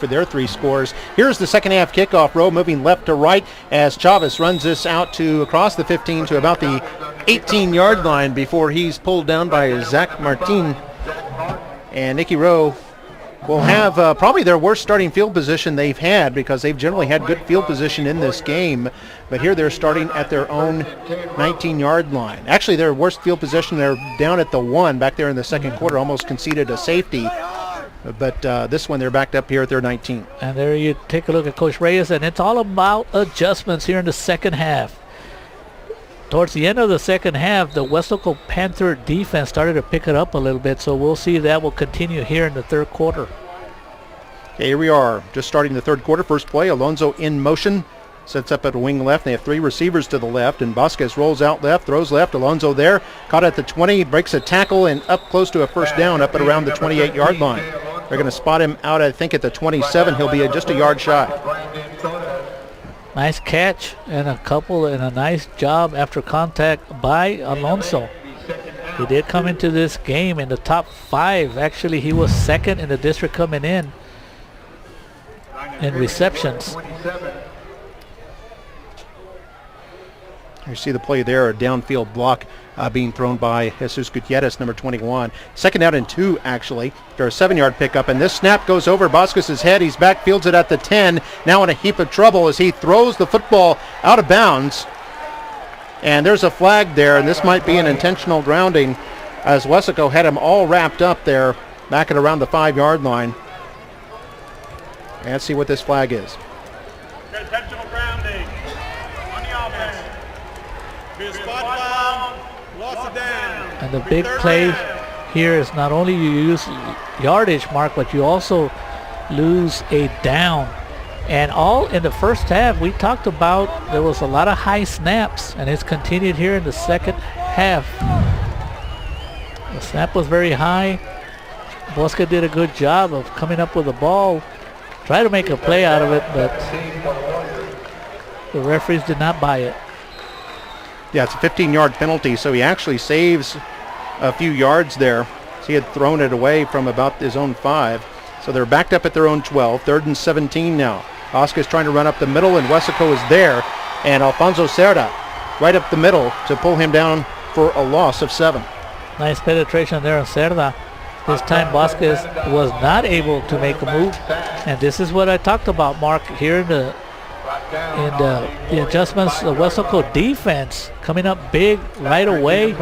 for their 3 scores. Here's the second half kickoff. Rowe moving left to right as Chavez runs this out to across the 15 to about the 18-yard line before he's pulled down by Zach Martin. And Nicky Rowe will have probably their worst starting field position they've had, because they've generally had good field position in this game. But here they're starting at their own 19-yard line. Actually, their worst field position, they're down at the 1 back there in the second quarter, almost conceded a safety. But this one, they're backed up here at their 19. And there you take a look at Coach Reyes, and it's all about adjustments here in the second half. Towards the end of the second half, the Weslaco Panther defense started to pick it up a little bit, so we'll see that will continue here in the third quarter. Okay, here we are, just starting the third quarter. First play, Alonso in motion. Sets up at a wing left. They have 3 receivers to the left, and Vasquez rolls out left, throws left. Alonso there, caught at the 20, breaks a tackle, and up close to a first down, up at around the 28-yard line. They're going to spot him out, I think, at the 27. He'll be just a yard shy. Nice catch and a nice job after contact by Alonso. He did come into this game in the top 5. Actually, he was second in the district coming in receptions. You see the play there, a downfield block being thrown by Jesus Gutierrez, number 21. Second out and 2, actually. After a 7-yard pickup, and this snap goes over Vasquez's head. He's back, fields it at the 10. Now in a heap of trouble as he throws the football out of bounds. And there's a flag there, and this might be an intentional grounding, as Weslaco had him all wrapped up there back at around the 5-yard line. And let's see what this flag is. Intentional grounding on the offense. Spot foul, loss of down. And the big play here is not only you use yardage, Mark, but you also lose a down. And all in the first half, we talked about there was a lot of high snaps, and it's continued here in the second half. The snap was very high. Bosca did a good job of coming up with the ball, try to make a play out of it, but the referees did not buy it. Yeah, it's a 15-yard penalty, so he actually saves a few yards there. So he had thrown it away from about his own 5. So they're backed up at their own 12, 3rd and 17 now. Oscar's trying to run up the middle, and Weslaco is there. And Alfonso Cerda right up the middle to pull him down for a loss of 7. Nice penetration there on Cerda. This time Vasquez was not able to make a move. And this is what I talked about, Mark, here in the adjustments. The Weslaco defense coming up big right away.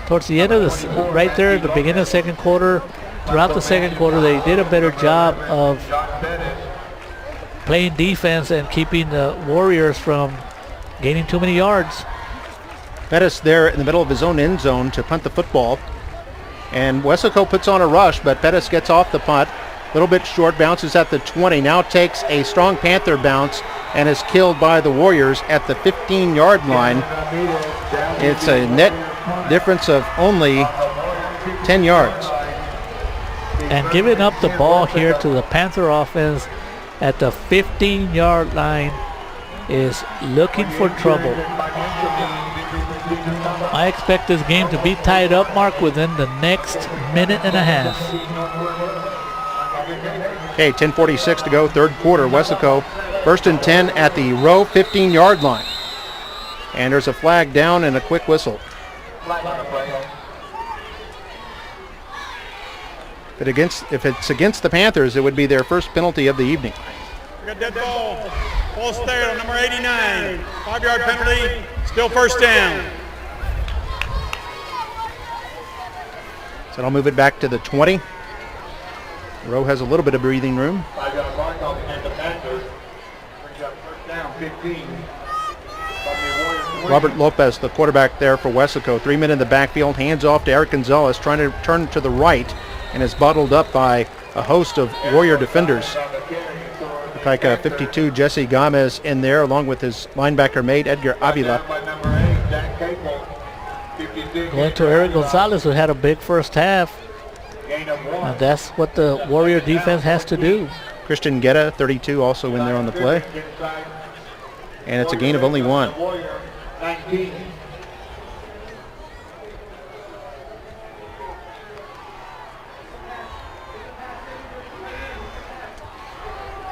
Towards the end of this, right there at the beginning of the second quarter, throughout the second quarter, they did a better job of playing defense and keeping the Warriors from gaining too many yards. Pettis there in the middle of his own end zone to punt the football. And Weslaco puts on a rush, but Pettis gets off the punt. A little bit short, bounces at the 20. Now takes a strong Panther bounce and is killed by the Warriors at the 15-yard line. It's a net difference of only 10 yards. And giving up the ball here to the Panther offense at the 15-yard line is looking for trouble. I expect this game to be tied up, Mark, within the next minute and a half. Okay, 10:46 to go, third quarter. Weslaco 1st and 10 at the Rowe 15-yard line. And there's a flag down and a quick whistle. But if it's against the Panthers, it would be their first penalty of the evening. We got dead ball. Ball stayed on number 89. 5-yard penalty. Still first down. So I'll move it back to the 20. Rowe has a little bit of breathing room. 5-yard mark on the Panthers. Brings up first down, 15. Robert Lopez, the quarterback there for Weslaco. 3 men in the backfield, hands off to Eric Gonzalez, trying to turn to the right, and is bottled up by a host of Warrior defenders. Look like 52 Jesse Gomez in there, along with his linebacker mate Edgar Avila. Going to Eric Gonzalez, who had a big first half. And that's what the Warrior defense has to do. Christian Guetta, 32, also in there on the play. And it's a gain of only 1.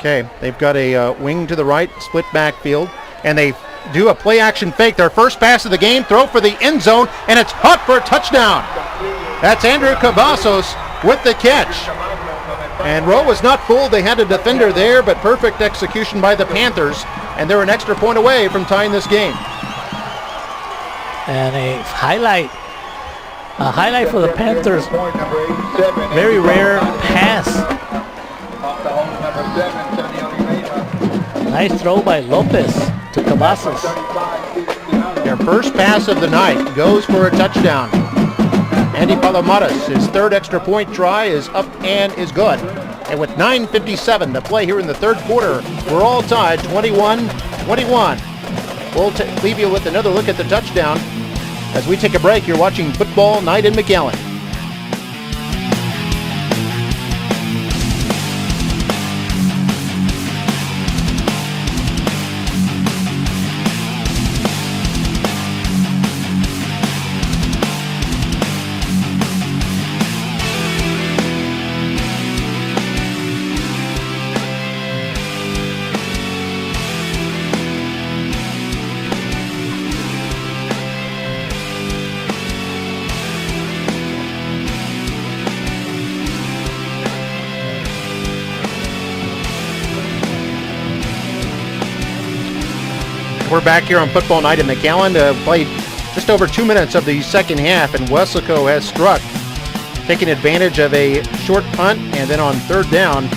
Okay, they've got a wing to the right, split backfield, and they do a play action fake. Their first pass of the game, throw for the end zone, and it's caught for a touchdown. That's Andrew Cavazos with the catch. And Rowe was not fooled. They had a defender there, but perfect execution by the Panthers, and they're an extra point away from tying this game. And a highlight for the Panthers. Very rare pass. Nice throw by Lopez to Cavazos. Their first pass of the night goes for a touchdown. Andy Palomares, his third extra point try is up and is good. And with 9:57 to play here in the third quarter, we're all tied 21-21. We'll leave you with another look at the touchdown. As we take a break, you're watching Football Night in McAllen. We're back here on Football Night in McAllen. Played just over 2 minutes of the second half, and Weslaco has struck, taking advantage of a short punt, and then on third down,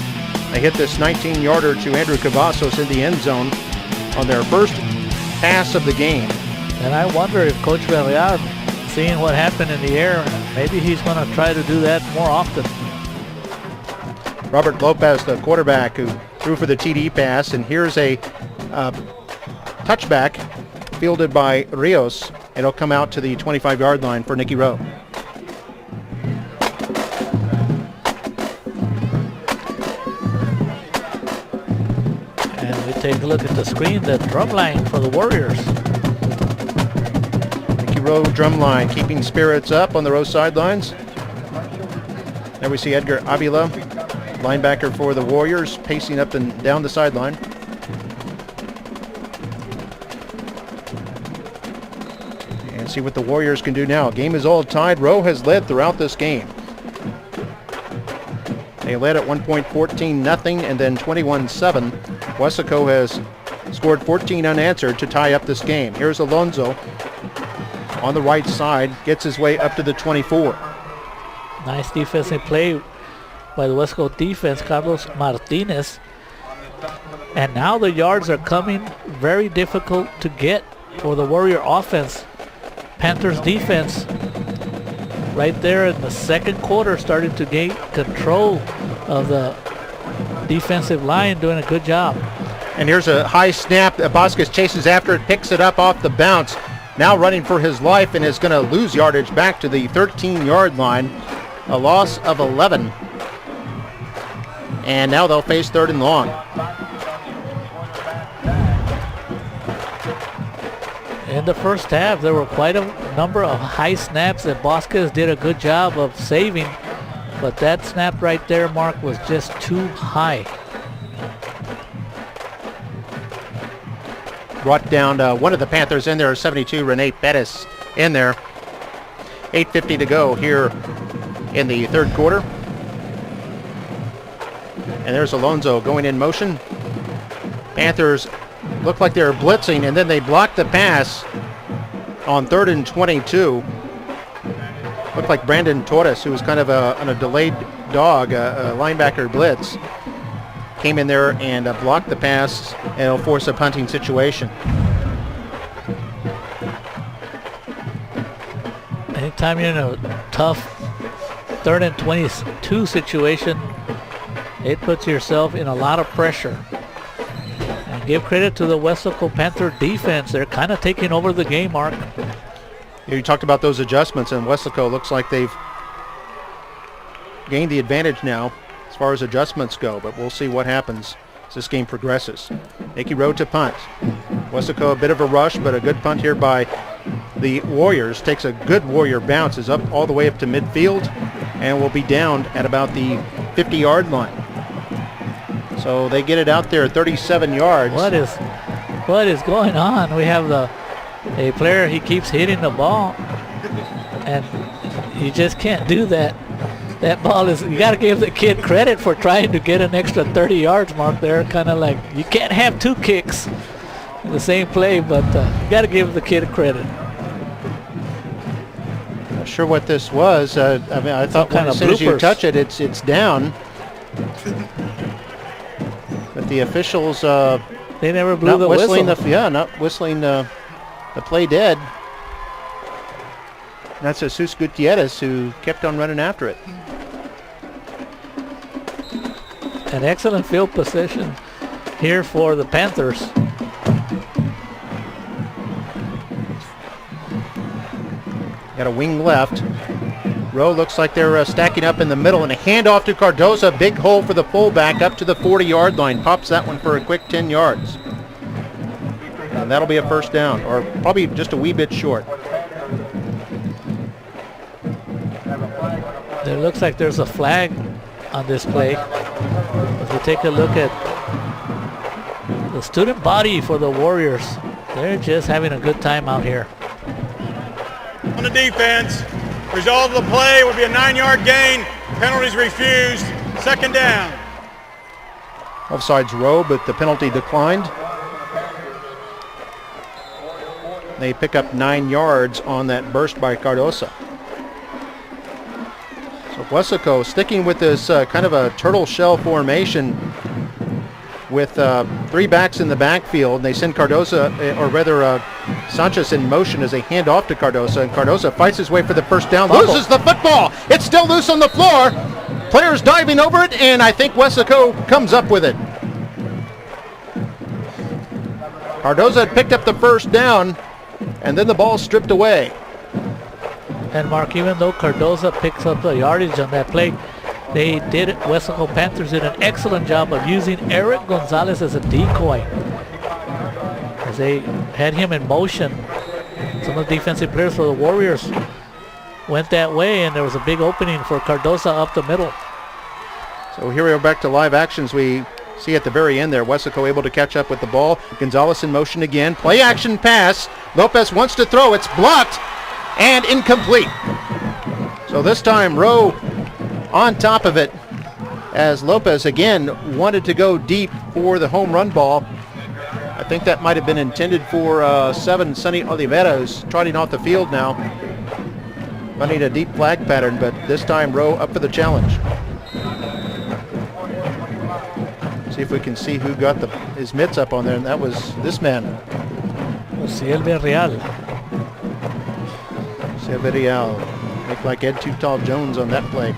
they hit this 19-yarder to Andrew Cavazos in the end zone on their first pass of the game. And I wonder if Coach Villar, seeing what happened in the air, maybe he's going to try to do that more often. Robert Lopez, the quarterback, who threw for the TD pass, and here's a touchback fielded by Rios. It'll come out to the 25-yard line for Nicky Rowe. And we take a look at the screen, the drum line for the Warriors. Nicky Rowe drum line, keeping spirits up on the Rowe sidelines. There we see Edgar Avila, linebacker for the Warriors, pacing up and down the sideline. See what the Warriors can do now. Game is all tied. Rowe has led throughout this game. They led at one point 14-0 and then 21-7. Weslaco has scored 14 unanswered to tie up this game. Here's Alonso on the right side, gets his way up to the 24. Nice defensive play by the Weslaco defense, Carlos Martinez. And now the yards are coming very difficult to get for the Warrior offense. Panthers defense right there in the second quarter starting to gain control of the defensive line, doing a good job. And here's a high snap. Vasquez chases after it, picks it up off the bounce. Now running for his life and is going to lose yardage back to the 13-yard line. A loss of 11. And now they'll face third and long. In the first half, there were quite a number of high snaps that Vasquez did a good job of saving, but that snap right there, Mark, was just too high. Brought down one of the Panthers in there, 72, Rene Pettis in there. 8:50 to go here in the third quarter. And there's Alonso going in motion. Panthers look like they're blitzing, and then they block the pass on 3rd and 22. Looked like Brandon Torres, who was kind of on a delayed dog, a linebacker blitz, came in there and blocked the pass, and it'll force a punting situation. Anytime you're in a tough 3rd and 22 situation, it puts yourself in a lot of pressure. Give credit to the Weslaco Panther defense. They're kind of taking over the game, Mark. You talked about those adjustments, and Weslaco looks like they've gained the advantage now as far as adjustments go, but we'll see what happens as this game progresses. Nicky Rowe to punt. Weslaco a bit of a rush, but a good punt here by the Warriors. Takes a good Warrior bounce, is up all the way up to midfield, and will be down at about the 50-yard line. So So they get it out there 37 yards. What is going on? We have a player, he keeps hitting the ball, and you just can't do that. That ball is, you got to give the kid credit for trying to get an extra 30 yards mark there. Kind of like, you can't have 2 kicks in the same play, but you got to give the kid credit. Not sure what this was. I mean, I thought as soon as you touch it, it's down. But the officials they never blew the whistling whistle. not whistling the play dead. That's Jesus Gutierrez who kept on running after it. An excellent field position here for the Panthers. Got a wing left. Rowe looks like they're stacking up in the middle, and a handoff to Cardoza. Big hole for the fullback up to the 40-yard line. Pops that one for a quick 10 yards. And that'll be a first down, or probably just a wee bit short. It looks like there's a flag on this play. If you take a look at the student body for the Warriors, they're just having a good time out here. On the defense, result of the play would be a 9-yard gain. Penalties refused. Second down. Offsides Rowe, but the penalty declined. They pick up 9 yards on that burst by Cardoza. So Wesco sticking with this kind of a turtle shell formation with 3 backs in the backfield. They send Cardoza, or rather Sanchez in motion as they hand off to Cardoza, and Cardoza fights his way for the first down, loses the football. It's still loose on the floor. Players diving over it, and I think Wesco comes up with it. Cardoza had picked up the first down, and then the ball stripped away. And Mark, even though Cardoza picks up the yardage on that play, Wesco Panthers did an excellent job of using Eric Gonzalez as a decoy. As they had him in motion, some of the defensive players for the Warriors went that way, and there was a big opening for Cardoza up the middle. So here we are back to live actions. We see at the very end there, Wesco able to catch up with the ball. Gonzalez in motion again. Play action pass. Lopez wants to throw. It's blocked and incomplete. So this time Rowe on top of it as Lopez again wanted to go deep for the home run ball. I think that might have been intended for 7, Sonny Oliveira, who's trotting off the field now. Running a deep flag pattern, but this time Rowe up for the challenge. See if we can see who got his mitts up on there, and that was this man. Silvio Real. Looked like Ed Too Tall Jones on that play.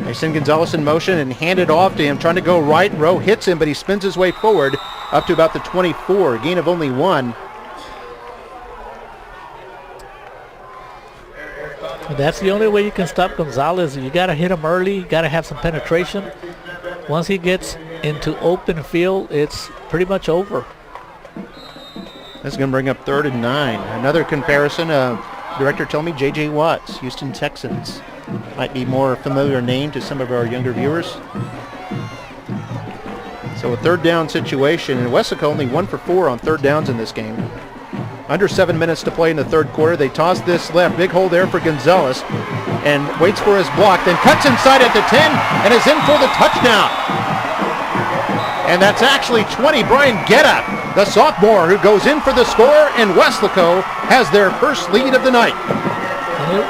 They send Gonzalez in motion and hand it off to him, trying to go right. Rowe hits him, but he spins his way forward up to about the 24, gain of only 1. That's the only way you can stop Gonzalez. You got to hit him early. You got to have some penetration. Once he gets into open field, it's pretty much over. This is going to bring up 3rd and 9. Another comparison. Director told me J.J. Watts, Houston Texans. Might be more familiar name to some of our younger viewers. So a 3rd down situation, and Wesco only 1 for 4 on 3rd downs in this game. Under 7 minutes to play in the 3rd quarter. They toss this left. Big hole there for Gonzalez. And waits for his block. Then cuts inside at the 10 and is in for the touchdown. And that's actually 20. Brian Guetta, the sophomore, who goes in for the score. And Wesco has their first lead of the night.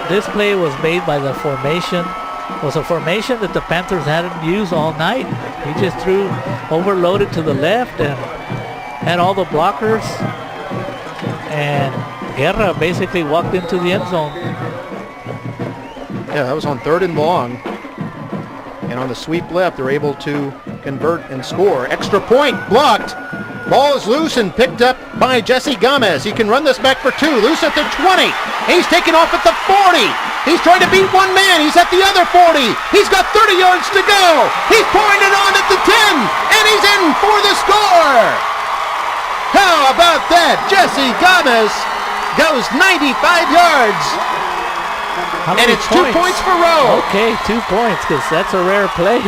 This play was made by the formation. It was a formation that the Panthers hadn't used all night. He just threw overloaded to the left and had all the blockers. And Guerra basically walked into the end zone. Yeah, that was on 3rd and long. And on the sweep left, they're able to convert and score. Extra point blocked. Ball is loose and picked up by Jesse Gomez. He can run this back for 2. Loose at the 20. He's taken off at the 40. He's trying to beat one man. He's at the other 40. He's got 30 yards to go. He's pouring it on at the 10. And he's in for the score. How about that? Jesse Gomez goes 95 yards. And it's 2 points for Rowe. Okay, 2 points, because that's a rare play.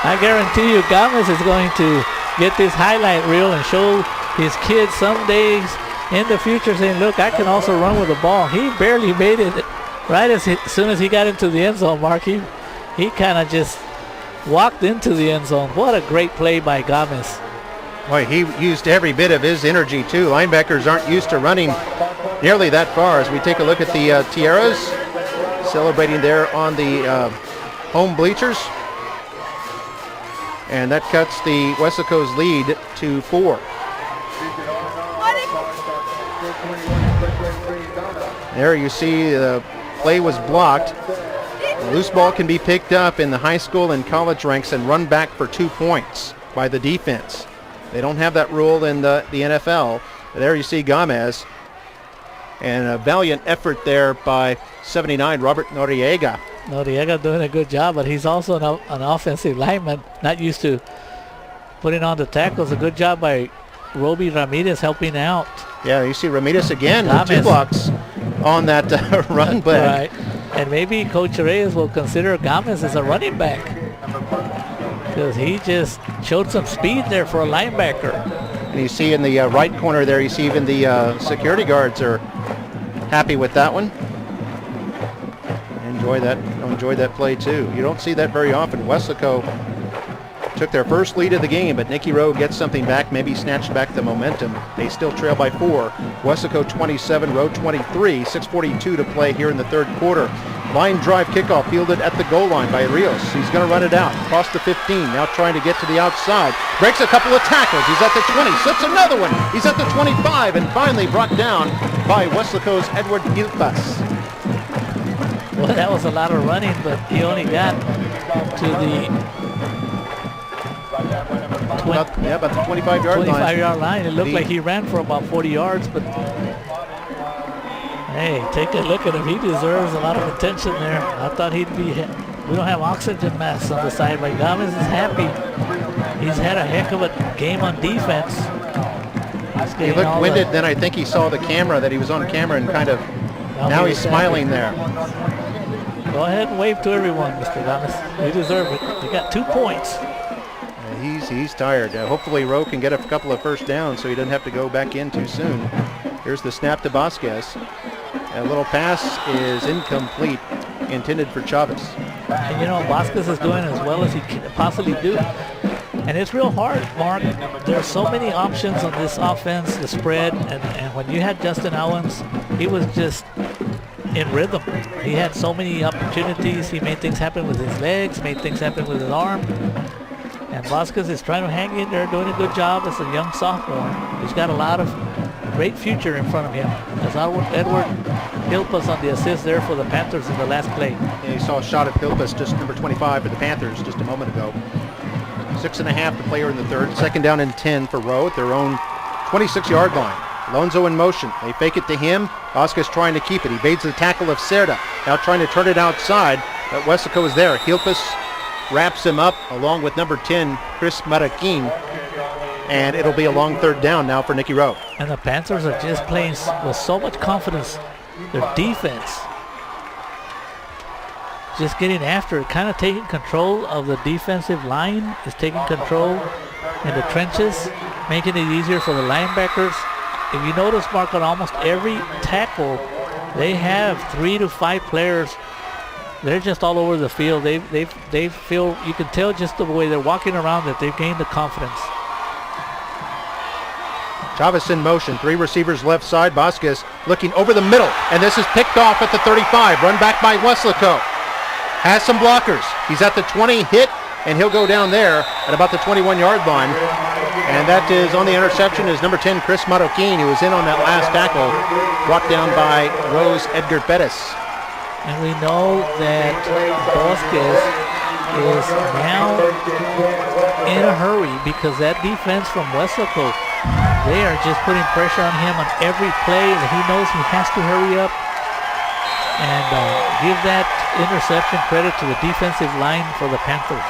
I guarantee you Gomez is going to get this highlight reel and show his kids some days in the future saying, look, I can also run with the ball. He barely made it right as soon as he got into the end zone, Mark. He kind of just walked into the end zone. What a great play by Gomez. Boy, he used every bit of his energy, too. Linebackers aren't used to running nearly that far. As we take a look at the Tierras, celebrating there on the home bleachers. And that cuts the Weslaco's lead to 4. There you see the play was blocked. The loose ball can be picked up in the high school and college ranks and run back for 2 points by the defense. They don't have that rule in the NFL. There you see Gomez. And a valiant effort there by 79, Robert Noriega. Noriega doing a good job, but he's also an offensive lineman, not used to putting on the tackles. A good job by Roby Ramirez helping out. Yeah, you see Ramirez again with 2 blocks on that run. But right. And maybe Coach Reyes will consider Gomez as a running back, because he just showed some speed there for a linebacker. And you see in the right corner there, you see even the security guards are happy with that one. Enjoy that play too. You don't see that very often. Weslaco took their first lead of the game, but Nicky Rowe gets something back, maybe snatched back the momentum. They still trail by 4. Weslaco 27, Rowe 23, 6:42 to play here in the third quarter. Line drive kickoff fielded at the goal line by Rios. He's going to run it out across the 15, now trying to get to the outside. Breaks a couple of tackles. He's at the 20, slips another one. He's at the 25, and finally brought down by Weslaco's Edward Gilpas. Well, that was a lot of running, but he only got to the about the 25-yard line. 25-yard line. It looked like he ran for about 40 yards, but hey, take a look at him. He deserves a lot of attention there. I thought he'd be. We don't have oxygen masks on the side, but Gomez is happy. He's had a heck of a game on defense. He looked winded, then I think he saw the camera, that he was on camera, and kind of, now he's smiling there. Go ahead and wave to everyone, Mr. Gomez. You deserve it. You got 2 points. He's tired. Hopefully Rowe can get a couple of first downs so he doesn't have to go back in too soon. Here's the snap to Vasquez. A little pass is incomplete, intended for Chavez. And you know, Vasquez is doing as well as he can possibly do. And it's real hard, Mark. There's so many options on this offense, the spread, and when you had Justin Owens, he was just in rhythm. He had so many opportunities. He made things happen with his legs, made things happen with his arm. And Vasquez is trying to hang in there, doing a good job as a young sophomore. He's got a lot of great future in front of him. As Edward Hilpas on the assist there for the Panthers in the last play. Yeah, you saw a shot at Hilpas, just number 25 for the Panthers just a moment ago. 6.5 to play here in the third. Second down and 10 for Rowe at their own 26-yard line. Alonso in motion. They fake it to him. Vasquez trying to keep it. He evades the tackle of Cerda. Now trying to turn it outside. But Weslaco is there. Hilpas wraps him up along with number 10, Chris Maraquin. And it'll be a long third down now for Nicky Rowe. And the Panthers are just playing with so much confidence. Their defense just getting after it, kind of taking control of the defensive line, is taking control in the trenches, making it easier for the linebackers. If you notice, Mark, on almost every tackle, they have 3 to 5 players. They're just all over the field. They feel, you can tell just the way they're walking around that they've gained the confidence. Chavez in motion, 3 receivers left side. Vasquez looking over the middle, and this is picked off at the 35. Run back by Weslaco. Has some blockers. He's at the 20, hit, and he'll go down there at about the 21-yard line. And that is on the interception is number 10, Chris Marroquin, who was in on that last tackle, brought down by Rose Edgar Pettis. And we know that Vasquez is now in a hurry because that defense from Weslaco, they are just putting pressure on him on every play, and he knows he has to hurry up and give that interception credit to the defensive line for the Panthers.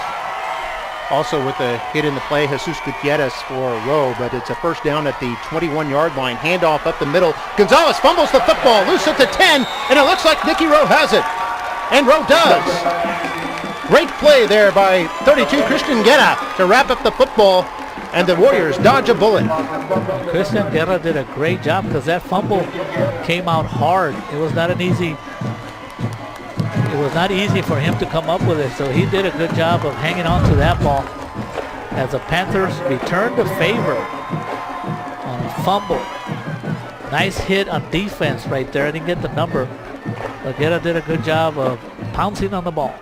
Also with a hit in the play, Jesus Gutierrez for Rowe, but it's a first down at the 21-yard line. Handoff up the middle. Gonzalez fumbles the football, loose at the 10, and it looks like Nicky Rowe has it. And Rowe does. Great play there by 32 Christian Guerra to wrap up the football, and the Warriors dodge a bullet. Christian Guerra did a great job because that fumble came out hard. It was not easy for him to come up with it, so he did a good job of hanging on to that ball as the Panthers returned the favor on a fumble. Nice hit on defense right there. I didn't get the number, but Guerra did a good job of pouncing on the ball.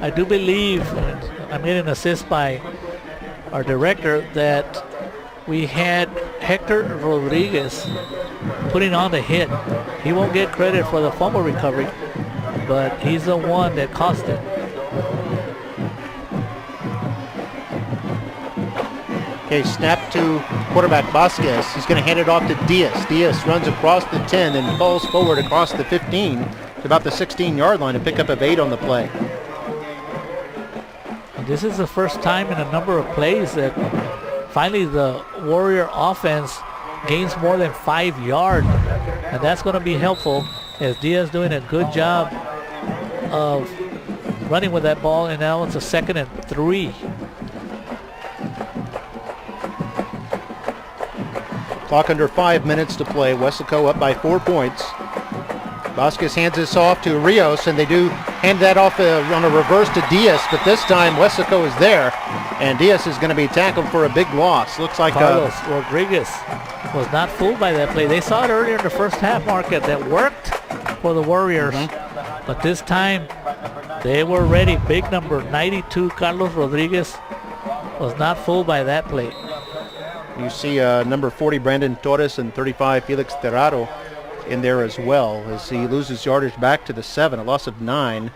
I do believe, I'm getting an assist by our director, that we had Hector Rodriguez putting on the hit. He won't get credit for the fumble recovery, but he's the one that cost it. Okay, snap to quarterback Vasquez. He's going to hand it off to Diaz. Diaz runs across the 10 and falls forward across the 15 to about the 16-yard line, a pickup of 8 on the play. This is the first time in a number of plays that finally the Warrior offense gains more than 5 yards, and that's going to be helpful as Diaz doing a good job of running with that ball, and now it's a 2nd and 3. Clock under 5 minutes to play. Weslaco up by 4 points. Vasquez hands this off to Rios, and they do hand that off on a reverse to Diaz, but this time Weslaco is there, and Diaz is going to be tackled for a big loss. Looks like Carlos Rodriguez was not fooled by that play. They saw it earlier in the first half, market that worked for the Warriors, but this time they were ready. Big number 92, Carlos Rodriguez, was not fooled by that play. You see number 40 Brandon Torres and 35 Felix Terraro in there as well, as he loses yardage back to the 7, a loss of 9.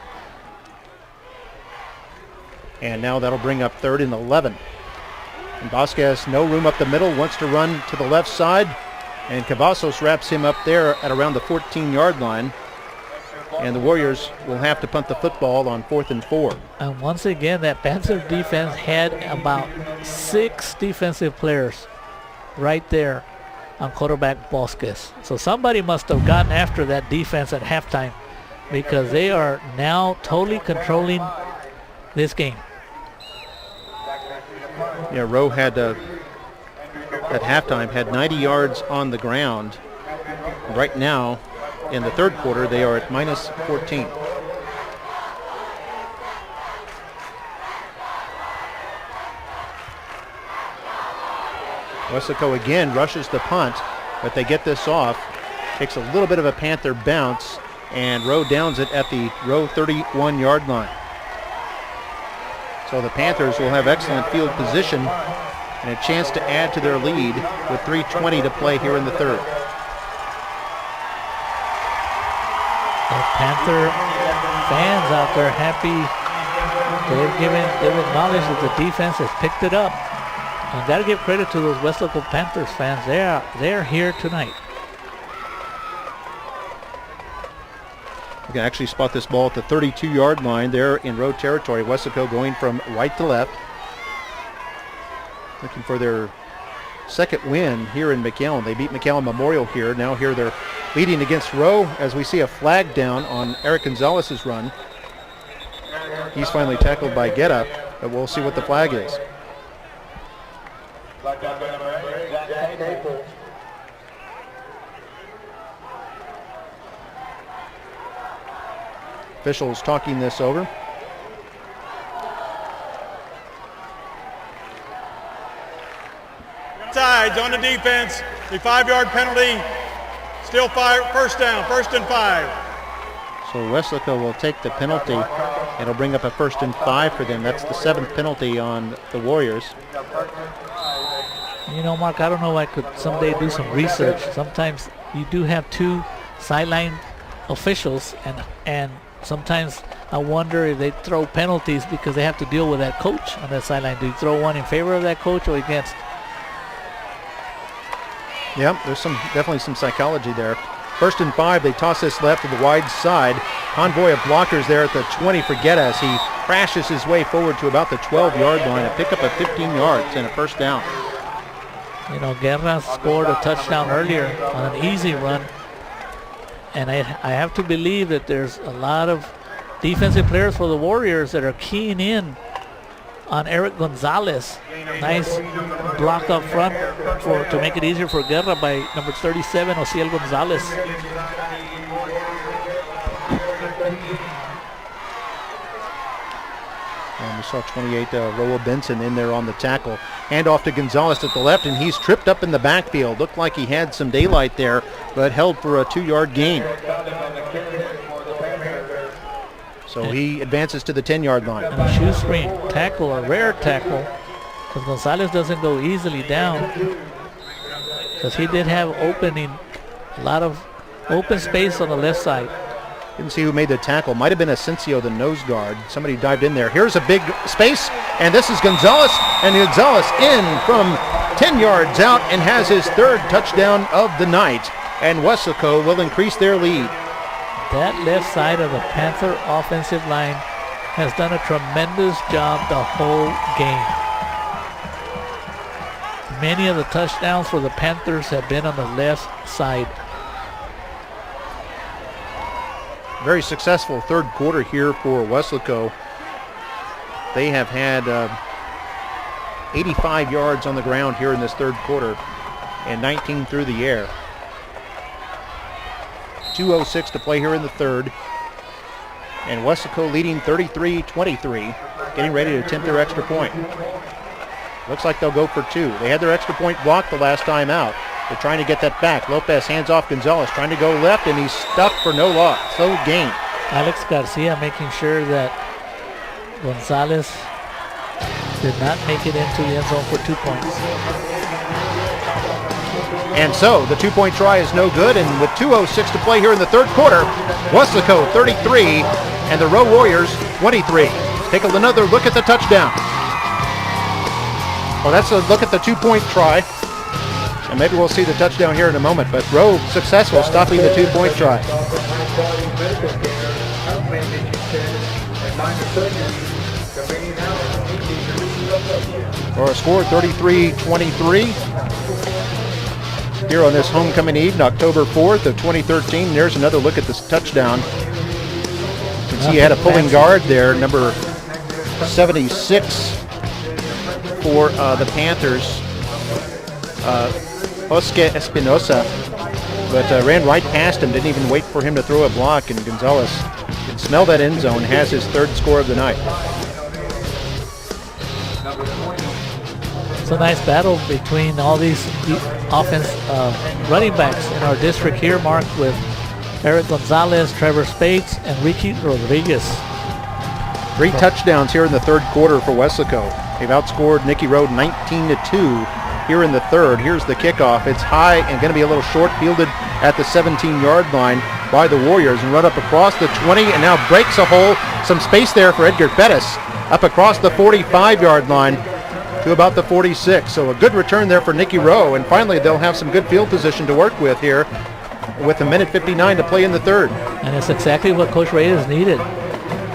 And now that'll bring up 3rd and 11. And Vasquez, no room up the middle, wants to run to the left side, and Cavazos wraps him up there at around the 14-yard line. And the Warriors will have to punt the football on 4th and 4. And once again, that Panther defense had about 6 defensive players right there on quarterback Vasquez. So somebody must have gotten after that defense at halftime, because they are now totally controlling this game. Yeah, Rowe had at halftime had 90 yards on the ground. Right now, in the third quarter, they are at minus 14. Weslaco again rushes the punt, but they get this off. Takes a little bit of a Panther bounce, and Rowe downs it at the Rowe 31-yard line. So the Panthers will have excellent field position and a chance to add to their lead with 3:20 to play here in the third. The Panther fans out there happy. They've acknowledged that the defense has picked it up. And got to give credit to those Weslaco Panthers fans. They're here tonight. You can actually spot this ball at the 32-yard line there in Rowe territory. Weslaco going from right to left, looking for their second win here in McAllen. They beat McAllen Memorial here. Now here they're leading against Rowe as we see a flag down on Eric Gonzalez's run. He's finally tackled by Guerra, but we'll see what the flag is. Officials talking this over. Sides on the defense. The 5-yard penalty. Still first down, 1st and 5. So Weslaco will take the penalty. It'll bring up a 1st and 5 for them. That's the 7th penalty on the Warriors. You know, Mark, I don't know if I could someday do some research. Sometimes you do have 2 sideline officials, and sometimes I wonder if they throw penalties because they have to deal with that coach on that sideline. Do you throw one in favor of that coach or against? Yeah, there's definitely some psychology there. 1st and 5, they toss this left to the wide side. Convoy of blockers there at the 20 for Guerra as he crashes his way forward to about the 12-yard line. A pickup of 15 yards and a 1st down. You know, Guerra scored a touchdown earlier on an easy run, And I have to believe that there's a lot of defensive players for the Warriors that are keying in on Eric Gonzalez. Nice block up front to make it easier for Guerra by number 37, Osiel Gonzalez. And we saw 28, Roa Benson in there on the tackle. Hand off to Gonzalez at the left, and he's tripped up in the backfield. Looked like he had some daylight there, but held for a 2-yard gain. So he advances to the 10-yard line. And a shoestring tackle, a rare tackle, because Gonzalez doesn't go easily down, because he did have a lot of open space on the left side. Didn't see who made the tackle. Might have been Asensio, the nose guard. Somebody dived in there. Here's a big space, and this is Gonzalez, and Gonzalez in from 10 yards out and has his 3rd touchdown of the night, and Weslaco will increase their lead. That left side of the Panther offensive line has done a tremendous job the whole game. Many of the touchdowns for the Panthers have been on the left side. Very successful 3rd quarter here for Weslaco. They have had 85 yards on the ground here in this 3rd quarter and 19 through the air. 2:06 to play here in the 3rd. And Weslaco leading 33-23, getting ready to attempt their extra point. Looks like they'll go for 2. They had their extra point blocked the last time out. They're trying to get that back. Lopez hands off Gonzalez, trying to go left, and he's stuck for no loss. So gain. Alex Garcia making sure that Gonzalez did not make it into the end zone for 2 points. And so the 2-point try is no good, and with 2:06 to play here in the 3rd quarter, Weslaco 33 and the Row Warriors 23. Take another look at the touchdown. Well, that's a look at the 2-point try, and maybe we'll see the touchdown here in a moment, but Row successful stopping the 2-point try. For a score 33-23. Here on this homecoming eve, October 4th of 2013. There's another look at this touchdown. You can see he had a pulling guard there, number 76 for the Panthers, Oscar Espinosa, but ran right past him, didn't even wait for him to throw a block, and Gonzalez can smell that end zone, has his 3rd score of the night. It's a nice battle between all these running backs in our district here, Mark, with Eric Gonzalez, Trevor Spates, and Ricky Rodriguez. 3 touchdowns here in the 3rd quarter for Weslaco. They've outscored Nicky Road 19-2 here in the 3rd. Here's the kickoff. It's high and going to be a little short, fielded at the 17-yard line by the Warriors, and run up across the 20, and now breaks a hole. Some space there for Edgar Pettis up across the 45-yard line to about the 46. So a good return there for Nicky Rowe, and finally they'll have some good field position to work with here with 1:59 to play in the 3rd. And it's exactly what Coach Reyes needed.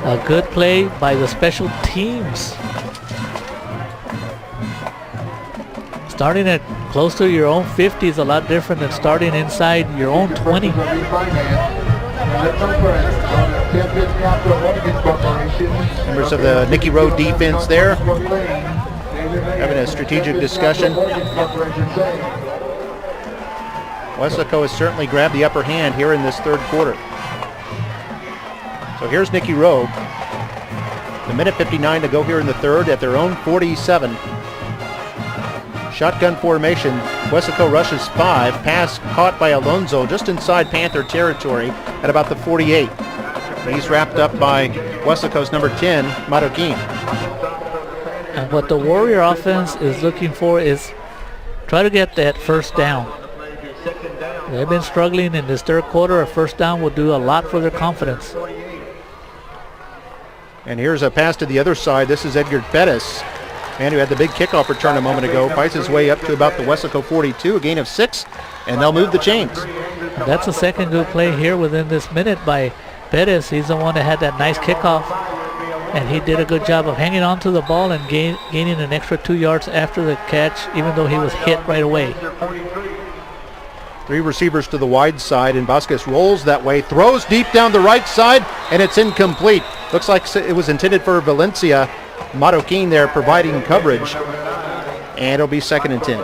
A good play by the special teams. Starting at close to your own 50 is a lot different than starting inside your own 20. Members of the Nicky Rowe defense there having a strategic discussion. Weslaco has certainly grabbed the upper hand here in this 3rd quarter. So here's Nicky Rowe. 1:59 to go here in the 3rd at their own 47. Shotgun formation. Weslaco rushes 5. Pass caught by Alonso just inside Panther territory at about the 48. He's wrapped up by Weslaco's number 10, Marroquin. And what the Warrior offense is looking for is try to get that 1st down. They've been struggling in this 3rd quarter. A 1st down will do a lot for their confidence. And here's a pass to the other side. This is Edgar Pettis, man who had the big kickoff return a moment ago. Fights his way up to about the Weslaco 42, a gain of 6, and they'll move the chains. And that's a second good play here within this minute by Pettis. He's the one that had that nice kickoff, and he did a good job of hanging on to the ball and gaining an extra 2 yards after the catch, even though he was hit right away. Three receivers to the wide side, and Vasquez rolls that way, throws deep down the right side, and it's incomplete. Looks like it was intended for Valencia. Marroquin there providing coverage, and it'll be 2nd and 10.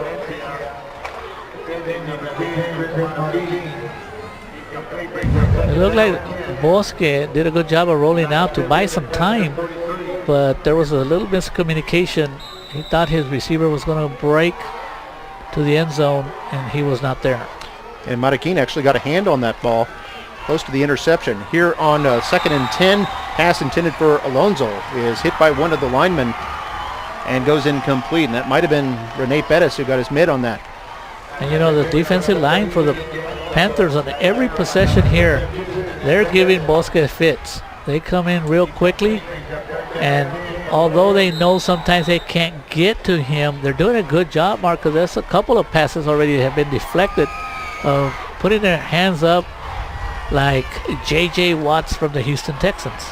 It looked like Bosque did a good job of rolling out to buy some time, but there was a little miscommunication. He thought his receiver was going to break to the end zone, and he was not there. And Marroquin actually got a hand on that ball, close to the interception. Here on 2nd and 10, pass intended for Alonso is hit by one of the linemen and goes incomplete. And that might have been Rene Perez who got his mid on that. And you know, the defensive line for the Panthers on every possession here, they're giving Bosque fits. They come in real quickly, and although they know sometimes they can't get to him, they're doing a good job, Mark, because there's a couple of passes already that have been deflected of putting their hands up like J.J. Watts from the Houston Texans.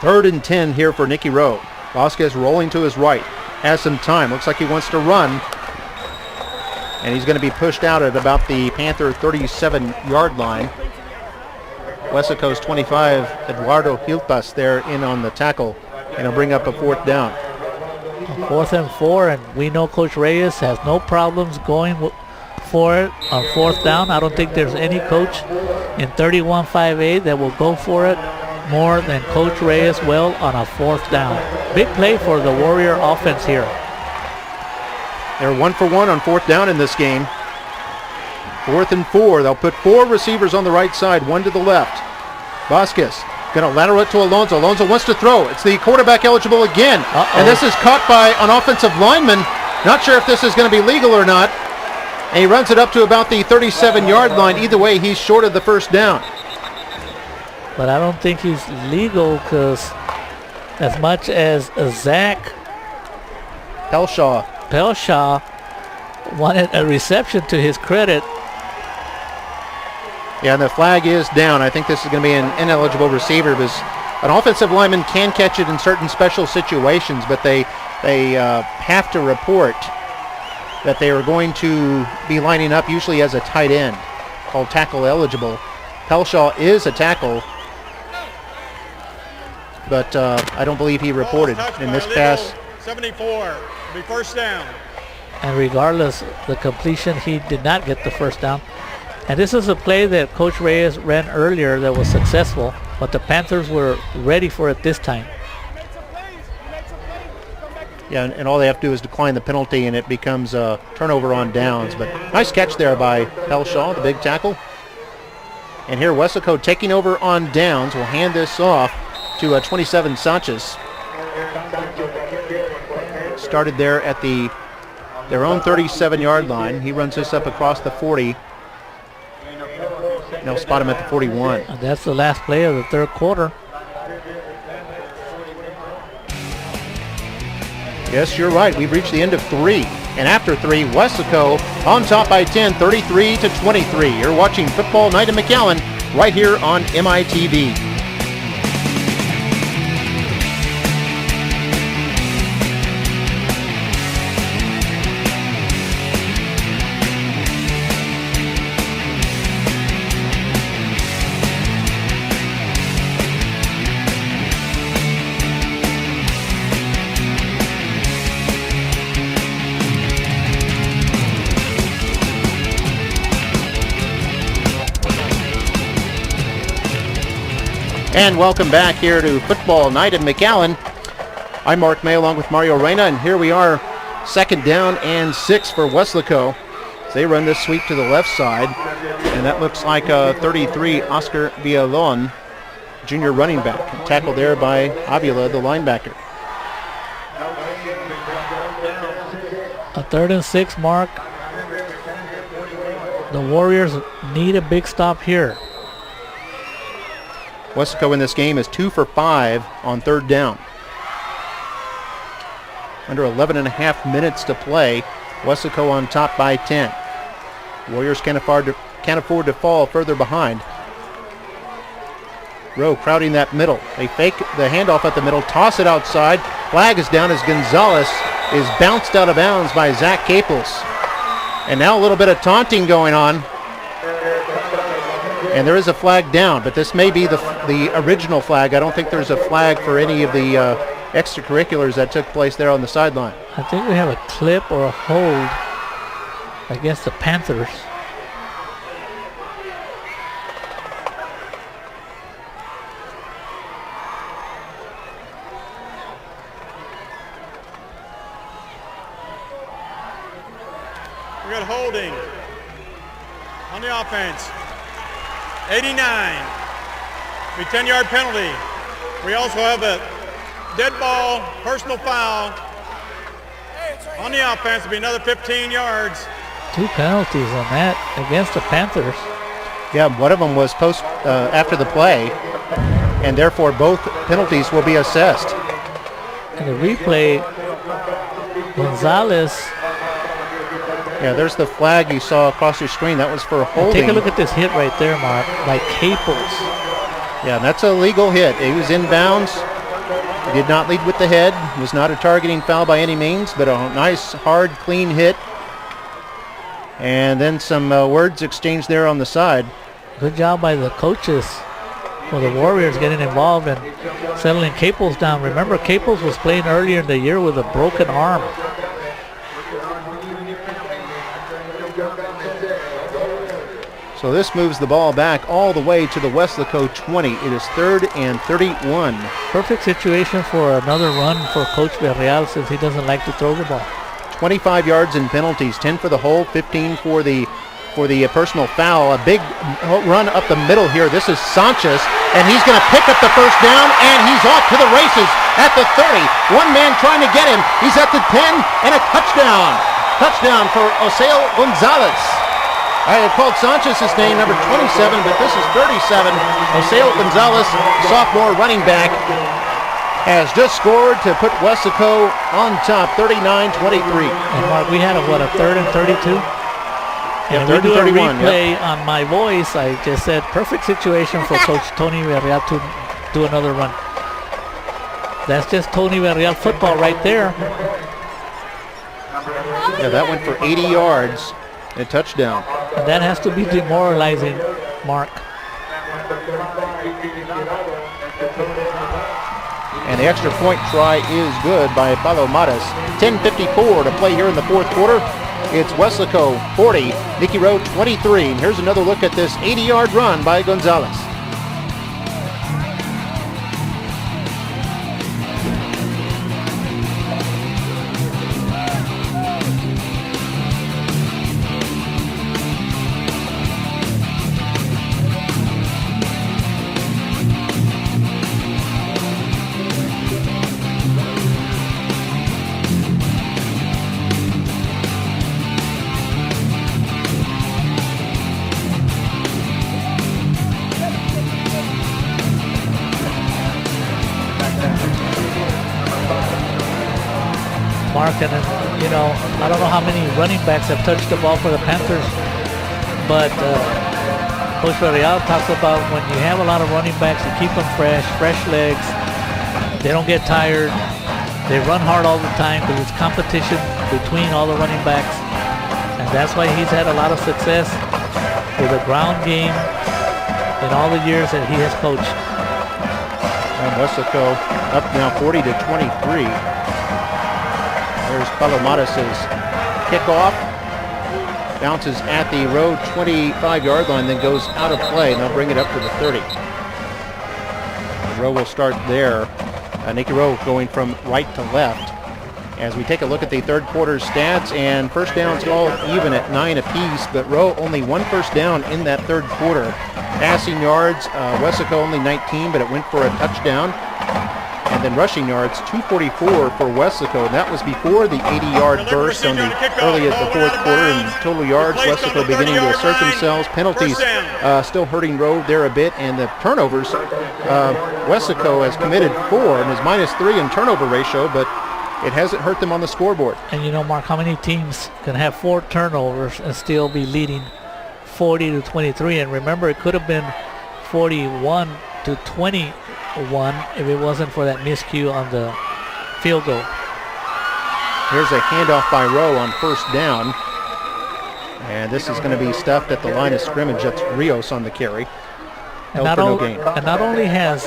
3rd and 10 here for Nicky Rowe. Vasquez rolling to his right. Has some time. Looks like he wants to run. And he's going to be pushed out at about the Panther 37-yard line. Wesco's 25, Eduardo Hilpas there in on the tackle. And he'll bring up a 4th down. 4th and 4, and we know Coach Reyes has no problems going for it on 4th down. I don't think there's any coach in 31-5A that will go for it more than Coach Reyes will on a 4th down. Big play for the Warrior offense here. They're 1 for 1 on 4th down in this game. 4th and 4. They'll put 4 receivers on the right side, 1 to the left. Vasquez going to lateral it to Alonso. Alonso wants to throw. It's the quarterback eligible again. And this is caught by an offensive lineman. Not sure if this is going to be legal or not. And he runs it up to about the 37-yard line. Either way, he's short of the 1st down. But I don't think he's legal, because as much as Zach Pelshaw wanted a reception to his credit. Yeah, and the flag is down. I think this is going to be an ineligible receiver, because an offensive lineman can catch it in certain special situations, but they have to report that they are going to be lining up usually as a tight end, called tackle eligible. Pelshaw is a tackle, but I don't believe he reported in this pass. 74, it'll be 1st down. And regardless, the completion, he did not get the 1st down. And this is a play that Coach Reyes ran earlier that was successful, but the Panthers were ready for it this time. Yeah, and all they have to do is decline the penalty, and it becomes a turnover on downs. But nice catch there by Pelshaw, the big tackle. And here Wesco taking over on downs. Will hand this off to 27 Sanchez. Started there at their own 37-yard line. He runs this up across the 40. They'll spot him at the 41. And that's the last play of the 3rd quarter. Yes, you're right. We've reached the end of 3. And after 3, Wesco on top by 10, 33-23. You're watching Football Night in McAllen right here on MITV. And welcome back here to Football Night in McAllen. I'm Mark May along with Mario Reyna, and here we are, 2nd down and 6 for Wesco. They run this sweep to the left side, and that looks like 33 Oscar Villalon, junior running back, tackled there by Avila, the linebacker. A 3rd and 6, Mark. The Warriors need a big stop here. Wesco in this game is 2 for 5 on 3rd down. Under 11 and a half minutes to play. Wesco on top by 10. Warriors can't afford to fall further behind. Rowe crowding that middle. They fake the handoff at the middle, toss it outside. Flag is down as Gonzalez is bounced out of bounds by Zach Caples. And now a little bit of taunting going on. And there is a flag down, but this may be the original flag. I don't think there's a flag for any of the extracurriculars that took place there on the sideline. I think we have a clip or a hold against the Panthers. We got holding on the offense. 89. Be 10-yard penalty. We also have a dead ball, personal foul on the offense. It'll be another 15 yards. 2 penalties on that against the Panthers. Yeah, one of them was after the play, and therefore both penalties will be assessed. In the replay, Gonzalez. Yeah, there's the flag you saw across your screen. That was for holding. Take a look at this hit right there, Mark, by Caples. Yeah, that's a legal hit. He was in bounds. He did not lead with the head. It was not a targeting foul by any means, but a nice, hard, clean hit. And then some words exchanged there on the side. Good job by the coaches for the Warriors getting involved and settling Caples down. Remember, Caples was playing earlier in the year with a broken arm. So this moves the ball back all the way to the Weslaco 20. It is 3rd and 31. Perfect situation for another run for Coach Villarreal since he doesn't like to throw the ball. 25 yards in penalties, 10 for the hold, 15 for the personal foul. A big run up the middle here. This is Sanchez, and he's going to pick up the first down, and he's off to the races at the 30. One man trying to get him. He's at the 10, and a touchdown. Touchdown for Oseo Gonzalez. I had called Sanchez's name, number 27, but this is 37. Oseo Gonzalez, sophomore running back, has just scored to put Weslaco on top, 39-23. And Mark, we had a 3rd and 32? Yeah, and 3rd we do and 31, a replay on my voice. I just said perfect situation for Coach Tony Villarreal to do another run. That's just Tony Villarreal football right there. Yeah, that went for 80 yards, a touchdown. And that has to be demoralizing, Mark. And the extra point try is good by Palomares. 10:54 to play here in the fourth quarter. It's Weslaco 40, Nicky Rowe 23. And here's another look at this 80-yard run by Gonzalez. Mark, and you know, I don't know how many running backs have touched the ball for the Panthers, but Coach Villarreal talks about when you have a lot of running backs, you keep them fresh legs, they don't get tired, they run hard all the time because it's competition between all the running backs, and that's why he's had a lot of success with the ground game in all the years that he has coached. And Weslaco up now 40-23. There's Palomares' kickoff. Bounces at the road 25-yard line, then goes out of play, and they'll bring it up to the 30. Rowe will start there. Nicky Rowe going from right to left. As we take a look at the third quarter stats, and first downs all even at 9 apiece, but Rowe only 1 first down in that third quarter. Passing yards, Weslaco only 19, but it went for a touchdown. And then rushing yards, 244 for Weslaco. And that was before the 80-yard burst on the early of the fourth quarter. And total yards, Weslaco beginning to assert themselves. Penalties still hurting Rowe there a bit. And the turnovers, Weslaco has committed 4 and is -3 in turnover ratio, but it hasn't hurt them on the scoreboard. And you know, Mark, how many teams can have 4 turnovers and still be leading 40-23? And remember, it could have been 41-21 if it wasn't for that miscue on the field goal. Here's a handoff by Rowe on first down. And this is going to be stuffed at the line of scrimmage. That's Rios on the carry. And not only has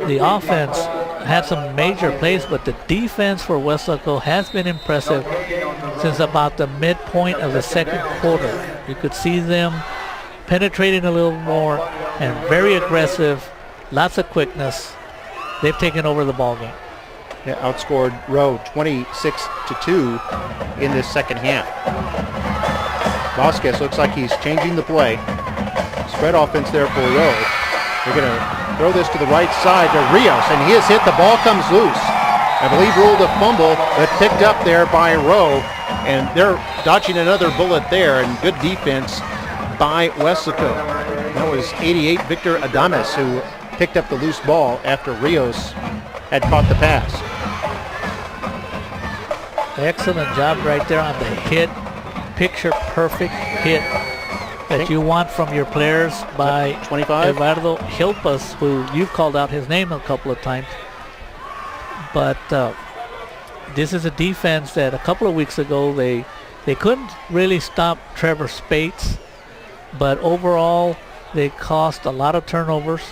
the offense had some major plays, but the defense for Weslaco has been impressive since about the midpoint of the second quarter. You could see them penetrating a little more and very aggressive, lots of quickness. They've taken over the ball game. Yeah, outscored Rowe 26-2 in this second half. Vasquez looks like he's changing the play. Spread offense there for Rowe. They're going to throw this to the right side to Rios, and he has hit. The ball comes loose. I believe ruled a fumble, but picked up there by Rowe, and they're dodging another bullet there, and good defense by Weslaco. That was 88 Victor Adames who picked up the loose ball after Rios had caught the pass. Excellent job right there on the hit. Picture perfect hit that you want from your players by 25? Eduardo Hilpas, who you've called out his name a couple of times. But this is a defense that a couple of weeks ago they couldn't really stop Trevor Spates, but overall they caused a lot of turnovers.